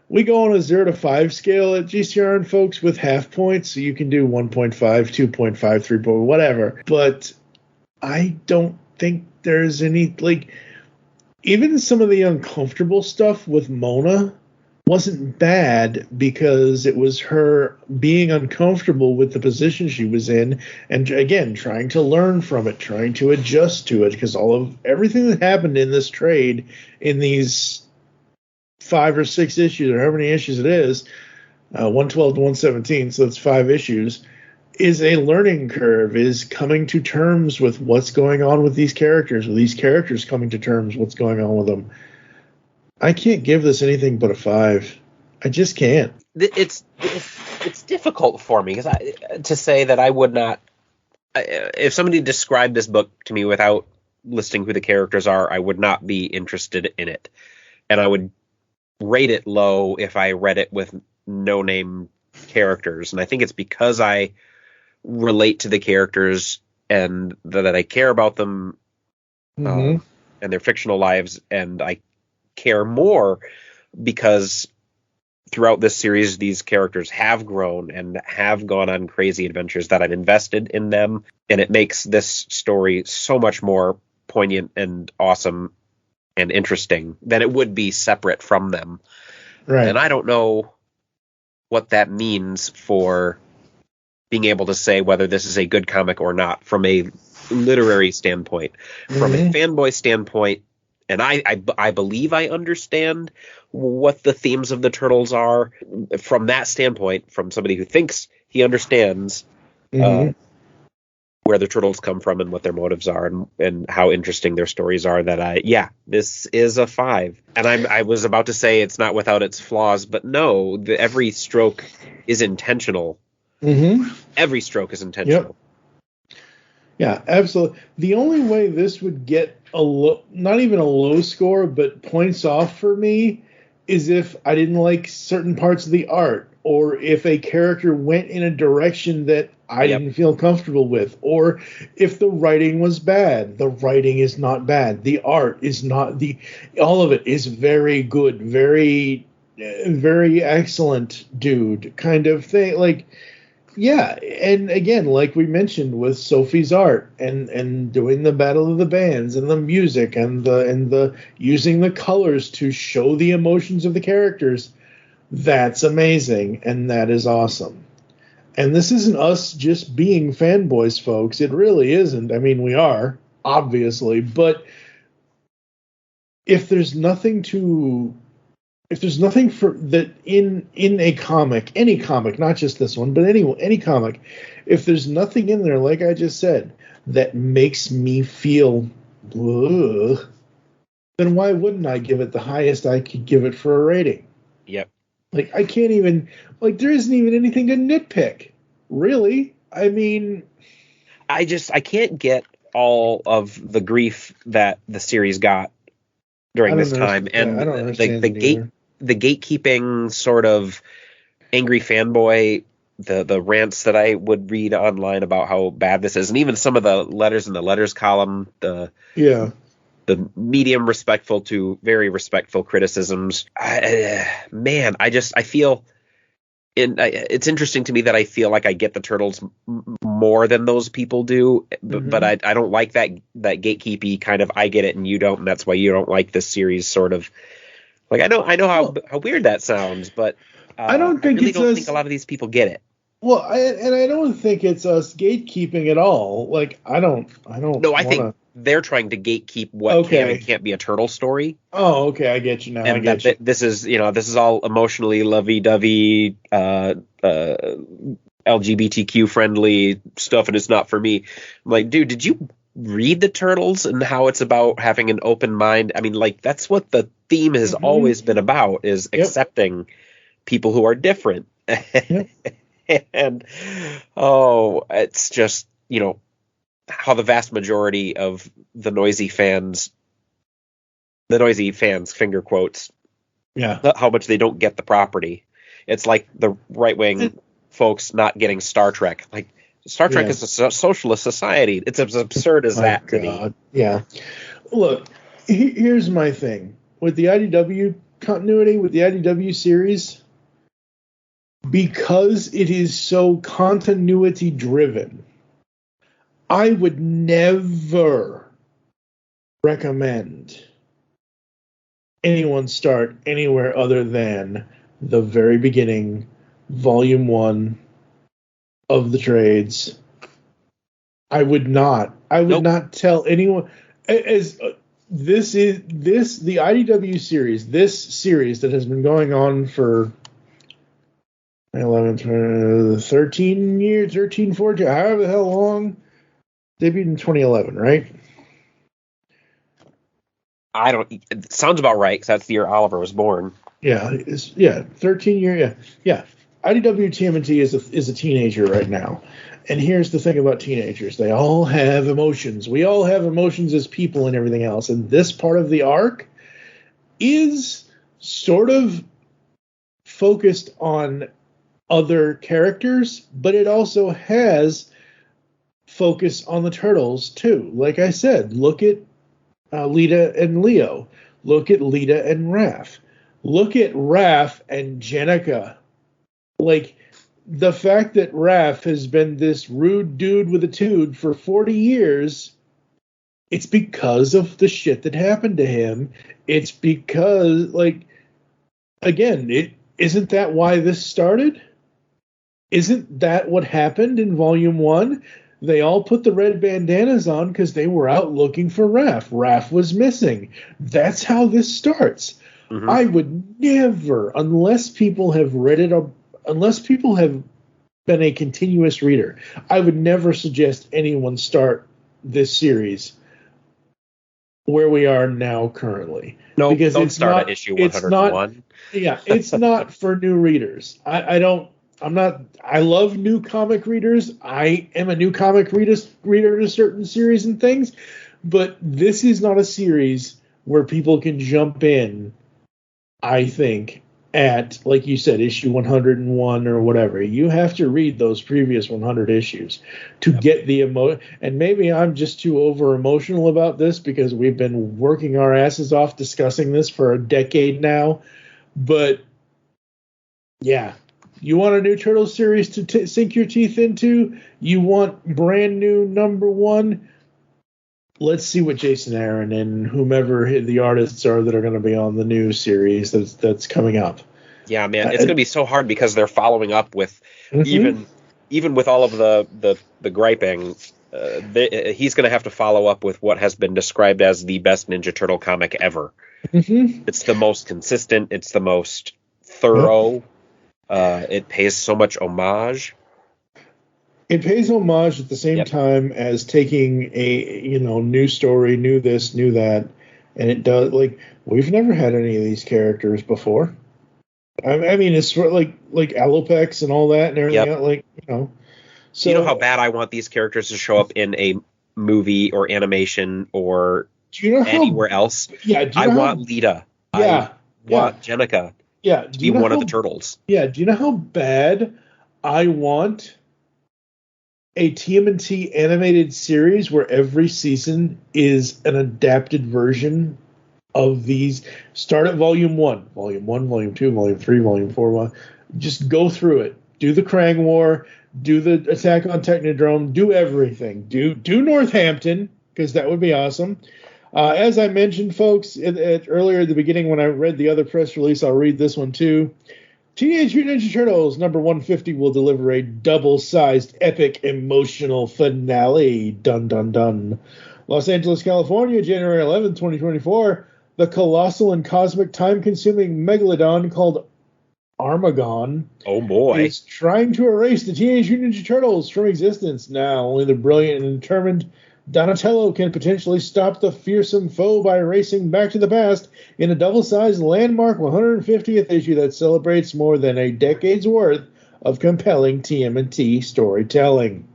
Speaker 2: We go on a 0 to 5 scale at GCRN, folks, with half points. So you can do 1.5, 2.5, 3, whatever. But I don't think there's any, like, even some of the uncomfortable stuff with Mona wasn't bad because it was her being uncomfortable with the position she was in and, again, trying to learn from it, trying to adjust to it, because everything that happened in this trade in these 5 or 6 issues, or however many issues it is, 112 to 117, so it's 5 issues, is a learning curve, is coming to terms with what's going on with these characters coming to terms with what's going on with them. I can't give this anything but a 5. I just can't.
Speaker 1: It's difficult for me to say that I would not. If somebody described this book to me without listing who the characters are, I would not be interested in it, and I would rate it low if I read it with no name characters. And I think it's because I relate to the characters and that I care about them and their fictional lives, and I care more because throughout this series these characters have grown and have gone on crazy adventures that I'm invested in them, and it makes this story so much more poignant and awesome and interesting than it would be separate from them.
Speaker 2: Right.
Speaker 1: And I don't know what that means for being able to say whether this is a good comic or not from a literary standpoint. From a fanboy standpoint, and I believe I understand what the themes of the Turtles are. From that standpoint, from somebody who thinks he understands where the Turtles come from and what their motives are and how interesting their stories are, this is a 5. And I was about to say it's not without its flaws, but no, every stroke is intentional. Every stroke is intentional.
Speaker 2: Yep. Yeah, absolutely. The only way this would get not even a low score, but points off for me, is if I didn't like certain parts of the art, or if a character went in a direction that I didn't feel comfortable with, or if the writing was bad. The writing is not bad. The art is not all of it is very good, very, very excellent, dude, kind of thing. Like, yeah, and again, like we mentioned with Sophie's art and doing the Battle of the Bands and the music and the using the colors to show the emotions of the characters, that's amazing and that is awesome. And this isn't us just being fanboys, folks. It really isn't. I mean, we are, obviously, but if there's nothing for that in a comic, any comic, not just this one, but any comic, if there's nothing in there, like I just said, that makes me feel, ugh, then why wouldn't I give it the highest I could give it for a rating?
Speaker 1: Yep.
Speaker 2: Like, I can't even, like, there isn't even anything to nitpick, really. I mean,
Speaker 1: I can't get all of the grief that the series got during this time, and the gatekeeping sort of angry fanboy, the rants that I would read online about how bad this is, and even some of the letters in the letters column, the medium respectful to very respectful criticisms. I feel it's interesting to me that I feel like I get the Turtles more than those people do, but I don't like that gatekeepy kind of I get it and you don't, and that's why you don't like this series sort of. Like I know how weird that sounds, but
Speaker 2: I don't think
Speaker 1: think a lot of these people get it.
Speaker 2: Well, I don't think it's us gatekeeping at all. Like I don't.
Speaker 1: No, I think they're trying to gatekeep what can and can't be a Turtle story.
Speaker 2: Oh, okay, I get you now.
Speaker 1: And
Speaker 2: I get you.
Speaker 1: This is all emotionally lovey-dovey, LGBTQ friendly stuff, and it's not for me. I'm like, dude, did you read the Turtles and how it's about having an open mind? I mean, like that's what the theme has always been about, is accepting people who are different. And it's just, how the vast majority of the noisy fans, finger quotes, how much they don't get the property. It's like the right wing folks not getting Star Trek. Like Star Trek is a socialist society. It's as absurd as that to me.
Speaker 2: Yeah. Look, here's my thing with the IDW continuity, with the IDW series. Because it is so continuity driven, I would never recommend anyone start anywhere other than the very beginning, Volume 1 of the trades. I would not tell anyone. As the IDW series, this series that has been going on for 13 years, 13, 14, however the hell long. Debuted in 2011, right?
Speaker 1: It sounds about right, because that's the year Oliver was born.
Speaker 2: 13 year, yeah. IDW TMNT is a teenager right now. And here's the thing about teenagers. They all have emotions. We all have emotions as people and everything else. And this part of the arc is sort of focused on other characters, but it also has focus on the Turtles too. Like I said, look at Lita and Leo. Look at Lita and Raph. Look at Raph and Jenica. Like the fact that Raph has been this rude dude with a tude for 40 years, it's because of the shit that happened to him. It's because, like, again, isn't that why this started? Isn't that what happened in Volume 1? They all put the red bandanas on because they were out looking for Raph. Raph was missing. That's how this starts. Mm-hmm. I would never, unless people have read it, unless people have been a continuous reader, I would never suggest anyone start this series where we are now currently.
Speaker 1: No, because don't start at issue 101.
Speaker 2: It's not for new readers. I love new comic readers. I am a new comic reader to certain series and things, but this is not a series where people can jump in, I think, at, like you said, issue 101 or whatever. You have to read those previous 100 issues to get the emotion. And maybe I'm just too over emotional about this because we've been working our asses off discussing this for a decade now. But yeah, you want a new Turtles series to sink your teeth into? You want brand new number one? Let's see what Jason Aaron and whomever the artists are that are going to be on the new series that's coming up.
Speaker 1: Yeah, man, it's going to be so hard because they're following up with even with all of the griping. He's going to have to follow up with what has been described as the best Ninja Turtle comic ever. Mm-hmm. It's the most consistent. It's the most thorough. It pays so much homage.
Speaker 2: It pays homage at the same time as taking a new story, new this, new that, and it does. Like, we've never had any of these characters before. I mean, it's sort of like Alopex and all that and everything else, So
Speaker 1: you know how bad I want these characters to show up in a movie or animation or anywhere else?
Speaker 2: Yeah,
Speaker 1: I want Lita. I want Jenica.
Speaker 2: Yeah.
Speaker 1: to be one of the Turtles.
Speaker 2: Yeah. Do you know how bad I want a TMNT animated series where every season is an adapted version of these? Start at Volume 1, Volume 2, Volume 3, Volume 4. Just go through it. Do the Krang War. Do the Attack on Technodrome. Do everything. Do Northampton, because that would be awesome. As I mentioned, folks, earlier at the beginning when I read the other press release, I'll read this one too. Teenage Mutant Ninja Turtles number 150 will deliver a double-sized epic emotional finale. Dun, dun, dun. Los Angeles, California, January 11, 2024. The colossal and cosmic time-consuming megalodon called Armagon is trying to erase the Teenage Mutant Ninja Turtles from existence. Now, only the brilliant and determined Donatello can potentially stop the fearsome foe by racing back to the past in a double-sized landmark 150th issue that celebrates more than a decade's worth of compelling TMNT storytelling.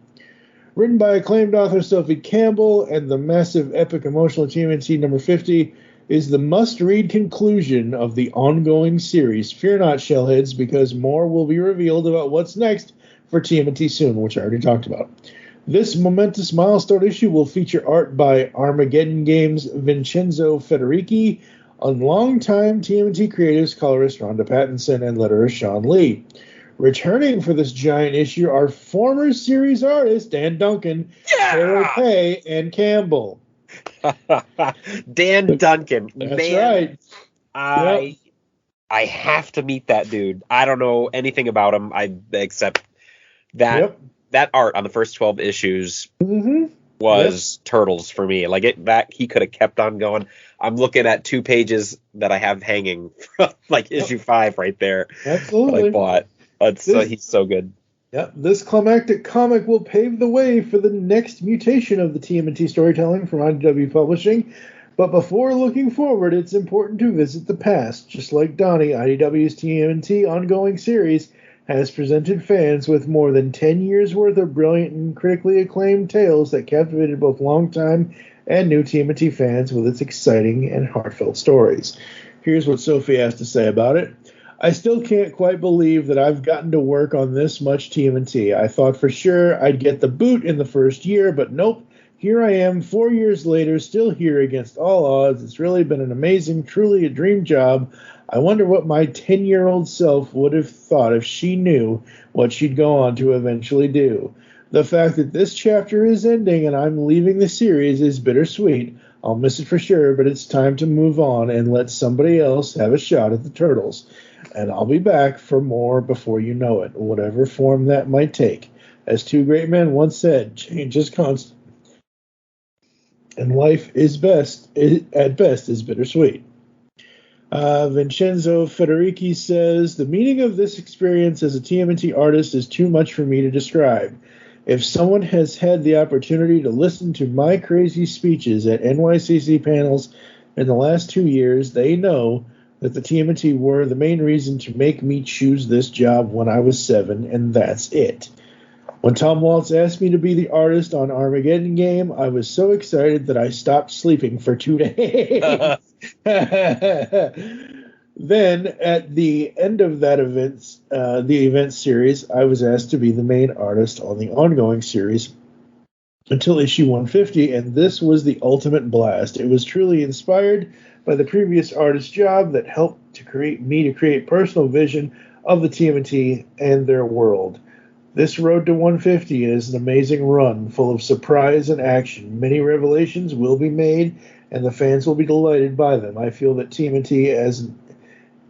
Speaker 2: Written by acclaimed author Sophie Campbell, and the massive epic emotional TMNT number 50 is the must-read conclusion of the ongoing series. Fear not, Shellheads, because more will be revealed about what's next for TMNT soon, which I already talked about. This momentous milestone issue will feature art by Armageddon Games' Vincenzo Federici, on longtime TMNT creatives colorist Rhonda Pattinson and letterer Sean Lee. Returning for this giant issue are former series artists Dan Duncan, Carol Kay, and Campbell.
Speaker 1: Dan Duncan.
Speaker 2: That's right.
Speaker 1: I have to meet that dude. I don't know anything about him except that.
Speaker 2: Yep.
Speaker 1: That art on the first 12 issues was Turtles for me. Like that he could have kept on going. I'm looking at 2 pages that I have hanging from issue 5 right there.
Speaker 2: Absolutely.
Speaker 1: That I bought. He's so good.
Speaker 2: Yep. This climactic comic will pave the way for the next mutation of the TMNT storytelling from IDW Publishing. But before looking forward, it's important to visit the past. Just like Donnie, IDW's TMNT ongoing series has presented fans with more than 10 years' worth of brilliant and critically acclaimed tales that captivated both longtime and new TMNT fans with its exciting and heartfelt stories. Here's what Sophie has to say about it. I still can't quite believe that I've gotten to work on this much TMNT. I thought for sure I'd get the boot in the first year, but nope. Here I am 4 years later, still here against all odds. It's really been an amazing, truly a dream job. I wonder what my 10-year-old self would have thought if she knew what she'd go on to eventually do. The fact that this chapter is ending and I'm leaving the series is bittersweet. I'll miss it for sure, but it's time to move on and let somebody else have a shot at the Turtles. And I'll be back for more before you know it, whatever form that might take. As 2 great men once said, change is constant. And life is at best is bittersweet. Vincenzo Federici says, the meaning of this experience as a TMNT artist is too much for me to describe. If someone has had the opportunity to listen to my crazy speeches at NYCC panels in the last 2 years, they know that the TMNT were the main reason to make me choose this job when I was 7, and that's it. When Tom Waltz asked me to be the artist on Armageddon Game, I was so excited that I stopped sleeping for 2 days. Then, at the end of that the event series, I was asked to be the main artist on the ongoing series until issue 150, and this was the ultimate blast. It was truly inspired by the previous artist job that helped to create personal vision of the TMNT and their world. This road to 150 is an amazing run, full of surprise and action. Many revelations will be made, and the fans will be delighted by them. I feel that TMNT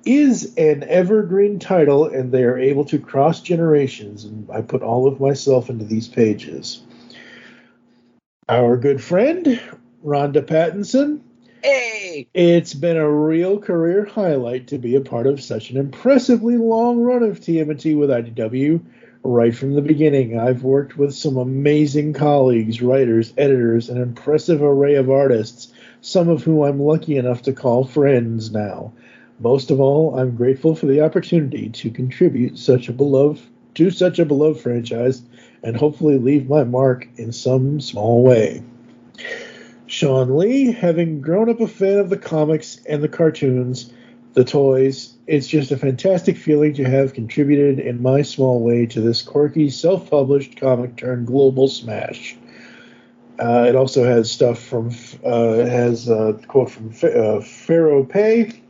Speaker 2: is an evergreen title, and they are able to cross generations, and I put all of myself into these pages. Our good friend, Rhonda Pattinson.
Speaker 1: Hey!
Speaker 2: It's been a real career highlight to be a part of such an impressively long run of TMNT with IDW. Right from the beginning, I've worked with some amazing colleagues, writers, editors, an impressive array of artists, some of whom I'm lucky enough to call friends now. Most of all, I'm grateful for the opportunity to contribute to such a beloved franchise and hopefully leave my mark in some small way. Sean Lee, having grown up a fan of the comics and the cartoons, the toys. It's just a fantastic feeling to have contributed in my small way to this quirky, self-published comic turned global smash. It also has stuff from, has a quote from Pharaoh Pay.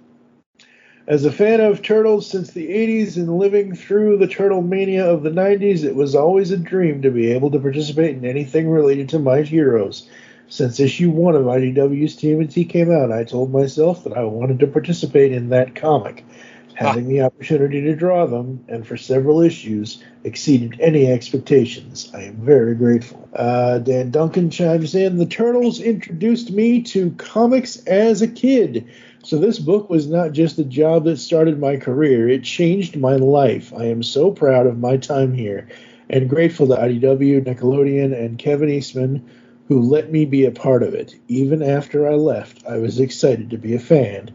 Speaker 2: As a fan of Turtles since the 80s and living through the Turtle mania of the 90s, it was always a dream to be able to participate in anything related to my heroes. Since issue 1 of IDW's TMNT came out, I told myself that I wanted to participate in that comic. Having the opportunity to draw them, and for several issues, exceeded any expectations. I am very grateful. Dan Duncan chimes in, the Turtles introduced me to comics as a kid. So this book was not just a job that started my career, it changed my life. I am so proud of my time here, and grateful to IDW, Nickelodeon, and Kevin Eastman, who let me be a part of it. Even after I left, I was excited to be a fan.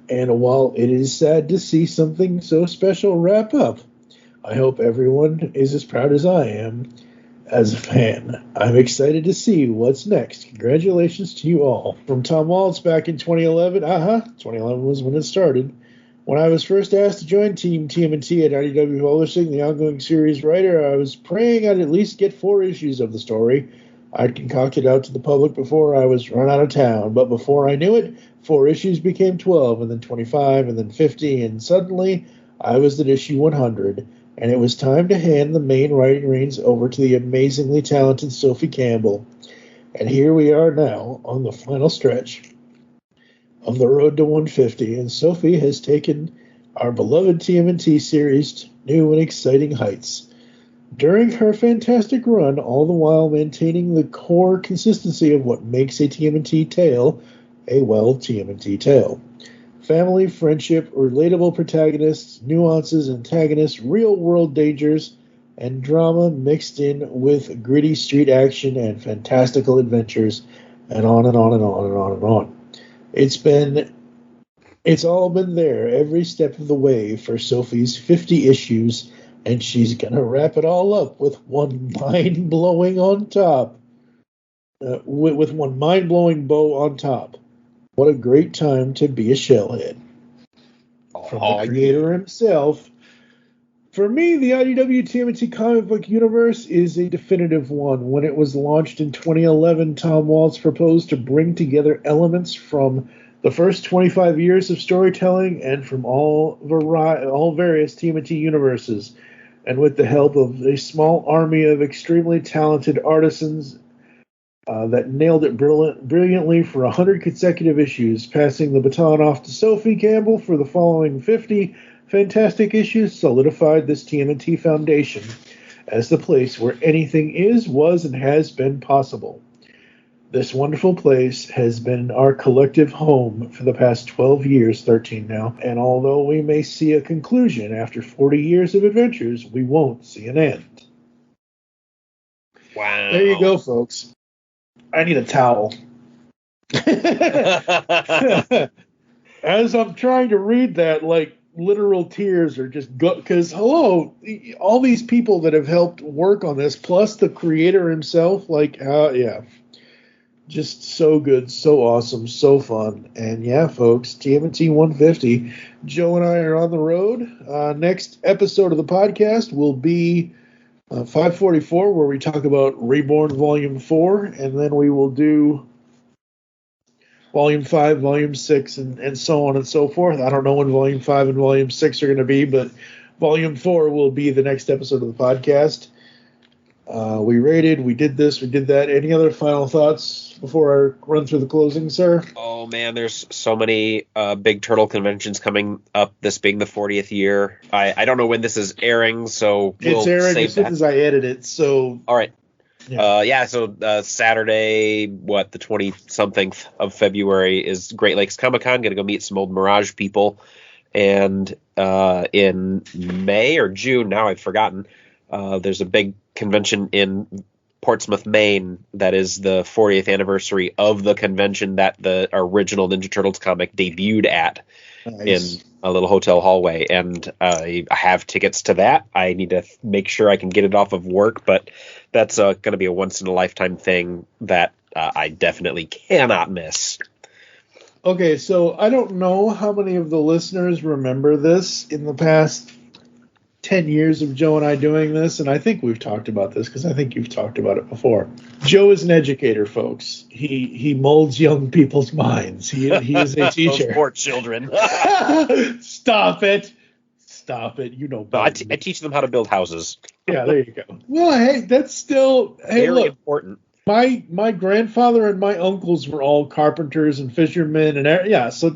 Speaker 2: And while it is sad to see something so special wrap up, I hope everyone is as proud as I am as a fan. I'm excited to see what's next. Congratulations to you all. From Tom Waltz back in 2011. 2011 was when it started. When I was first asked to join Team TMNT at IDW Publishing, the ongoing series writer, I was praying I'd at least get 4 issues of the story. I'd concocted out to the public before I was run out of town, but before I knew it, 4 issues became 12, and then 25, and then 50, and suddenly I was at issue 100, and it was time to hand the main writing reins over to the amazingly talented Sophie Campbell. And here we are now on the final stretch of the road to 150, and Sophie has taken our beloved TMNT series to new and exciting heights. During her fantastic run, all the while maintaining the core consistency of what makes a TMNT tale a TMNT tale. Family, friendship, relatable protagonists, nuances, antagonists, real-world dangers, and drama mixed in with gritty street action and fantastical adventures, and on and on and on and on and on. It's all been there every step of the way for Sophie's 50 issues, and she's going to wrap it all up with one mind-blowing on top. With one mind-blowing bow on top. What a great time to be a shellhead. From the creator himself. For me, the IDW TMNT comic book universe is a definitive one. When it was launched in 2011, Tom Waltz proposed to bring together elements from the first 25 years of storytelling and from all various TMNT universes. And with the help of a small army of extremely talented artisans that nailed it brilliantly for 100 consecutive issues, passing the baton off to Sophie Campbell for the following 50 fantastic issues, solidified this TMNT foundation as the place where anything is, was, and has been possible. This wonderful place has been our collective home for the past 12 years, 13 now, and although we may see a conclusion after 40 years of adventures, we won't see an end.
Speaker 1: Wow.
Speaker 2: There you go, folks. I need a towel. As I'm trying to read that, like, literal tears are just because, hello, all these people that have helped work on this, plus the creator himself, yeah. Just so good, so awesome, so fun. And yeah, folks, TMNT 150. Joe and I are on the road. Next episode of the podcast will be 544, where we talk about Reborn Volume 4, and then we will do Volume 5, Volume 6, and so on and so forth. I don't know when Volume 5 and Volume 6 are going to be, but Volume 4 will be the next episode of the podcast. We rated, we did this, we did that. Any other final thoughts before I run through the closing, sir?
Speaker 1: Oh, man, there's so many big turtle conventions coming up, this being the 40th year. I don't know when this is airing, so
Speaker 2: it's airing as soon as I edit it, so...
Speaker 1: All right. Yeah, so Saturday, the 20-something of February is Great Lakes Comic-Con. Going to go meet some old Mirage people. And in May or June, now I've forgotten, there's a big convention in Portsmouth, Maine, that is the 40th anniversary of the convention that the original Ninja Turtles comic debuted at. Nice. In a little hotel hallway, and I have tickets to that. I need to make sure I can get it off of work, but that's going to be a once-in-a-lifetime thing that I definitely cannot miss.
Speaker 2: Okay, so I don't know how many of the listeners remember this in the past 10 years of Joe and I doing this, and I think we've talked about this because I think you've talked about it before. Joe is an educator, folks. He molds young people's minds. He is a teacher.
Speaker 1: Those poor children.
Speaker 2: Stop it. You know better.
Speaker 1: I teach them how to build houses.
Speaker 2: Yeah, there you go. Well, hey, that's still
Speaker 1: very important.
Speaker 2: My grandfather and my uncles were all carpenters and fishermen, and so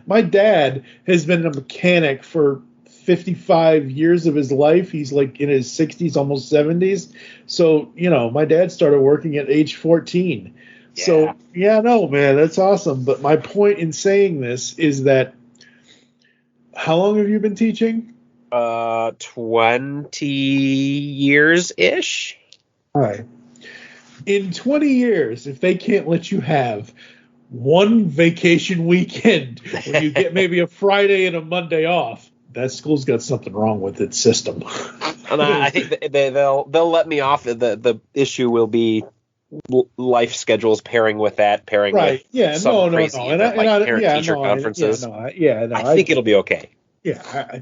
Speaker 2: my dad has been a mechanic for 55 years of his life. He's like in his 60s, almost 70s. So, my dad started working at age 14. Yeah. So, man, that's awesome. But my point in saying this is that, how long have you been teaching?
Speaker 1: 20 years-ish.
Speaker 2: All right. In 20 years, if they can't let you have one vacation weekend where you get maybe a Friday and a Monday off, that school's got something wrong with its system.
Speaker 1: And I think they'll let me off. The issue will be life schedules pairing with that,
Speaker 2: right.
Speaker 1: With some crazy event, like parent-teacher conferences. I think it'll be okay.
Speaker 2: Yeah,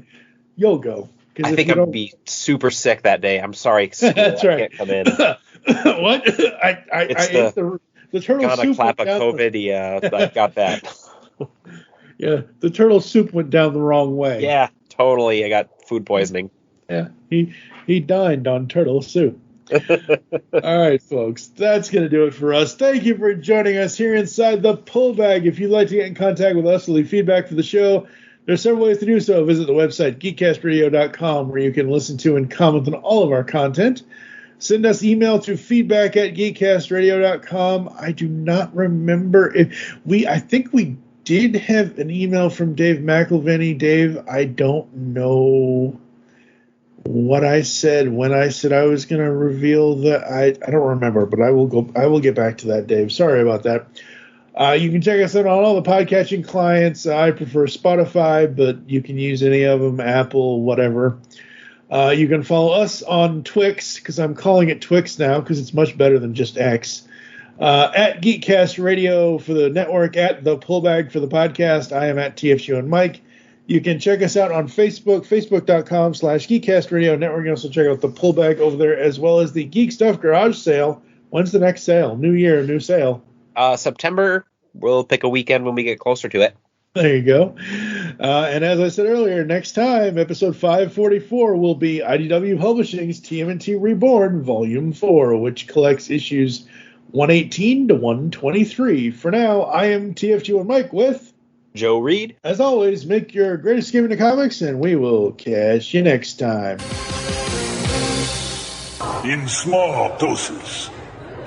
Speaker 2: you'll go.
Speaker 1: I think I'm going to be super sick that day. I'm sorry, school,
Speaker 2: that's right.
Speaker 1: I can't come in.
Speaker 2: What? I ate the turtle soup.
Speaker 1: Clap of COVID. Yeah, I got that.
Speaker 2: Yeah, the turtle soup went down the wrong way.
Speaker 1: Yeah, totally. I got food poisoning.
Speaker 2: Yeah, he dined on turtle soup. All right, folks, that's going to do it for us. Thank you for joining us here inside the Pull Bag. If you'd like to get in contact with us to leave feedback for the show, there's several ways to do so. Visit the website, geekcastradio.com, where you can listen to and comment on all of our content. Send us email to feedback@geekcastradio.com. I do not remember I think we did have an email from Dave McElveny. Dave, I don't know what I said when I said I was going to reveal that. I don't remember, but I will get back to that, Dave. Sorry about that. You can check us out on all the podcatching clients. I prefer Spotify, but you can use any of them, Apple, whatever. You can follow us on Twix, because I'm calling it Twix now, because it's much better than just X. At Geekcast Radio for the network, at The Pullbag for the podcast. I am at TFG and Mike. You can check us out on Facebook, facebook.com/Geekcast Radio Network. You can also check out The Pullbag over there, as well as the Geek Stuff Garage Sale. When's the next sale? New year, new sale.
Speaker 1: September. We'll pick a weekend when we get closer to it.
Speaker 2: There you go. And as I said earlier, next time, episode 544 will be IDW Publishing's TMNT Reborn Volume 4, which collects issues 118 to 123. For now, I am TFG and Mike with
Speaker 1: Joe Reed.
Speaker 2: As always, make your greatest escape into comics, and we will catch you next time.
Speaker 8: In small doses.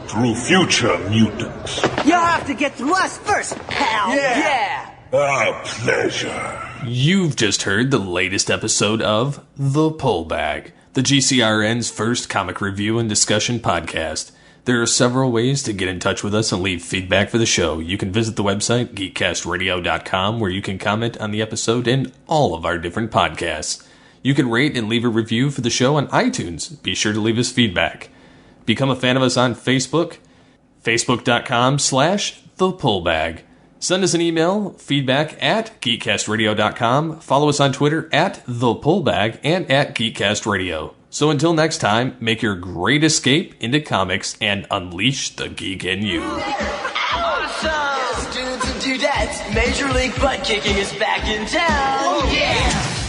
Speaker 8: Through future mutants.
Speaker 5: You'll have to get through us first, pal. Yeah.
Speaker 8: A pleasure.
Speaker 6: You've just heard the latest episode of The Pull Bag, the GCRN's first comic review and discussion podcast. There are several ways to get in touch with us and leave feedback for the show. You can visit the website, geekcastradio.com, where you can comment on the episode and all of our different podcasts. You can rate and leave a review for the show on iTunes. Be sure to leave us feedback. Become a fan of us on Facebook, facebook.com/thepullbag. Send us an email, feedback@geekcastradio.com. Follow us on Twitter @thepullbag and @geekcastradio. So until next time, make your great escape into comics and unleash the geek in you.
Speaker 5: Awesome! Dudes and dudettes, Major League Butt Kicking is back in town! Oh, yeah!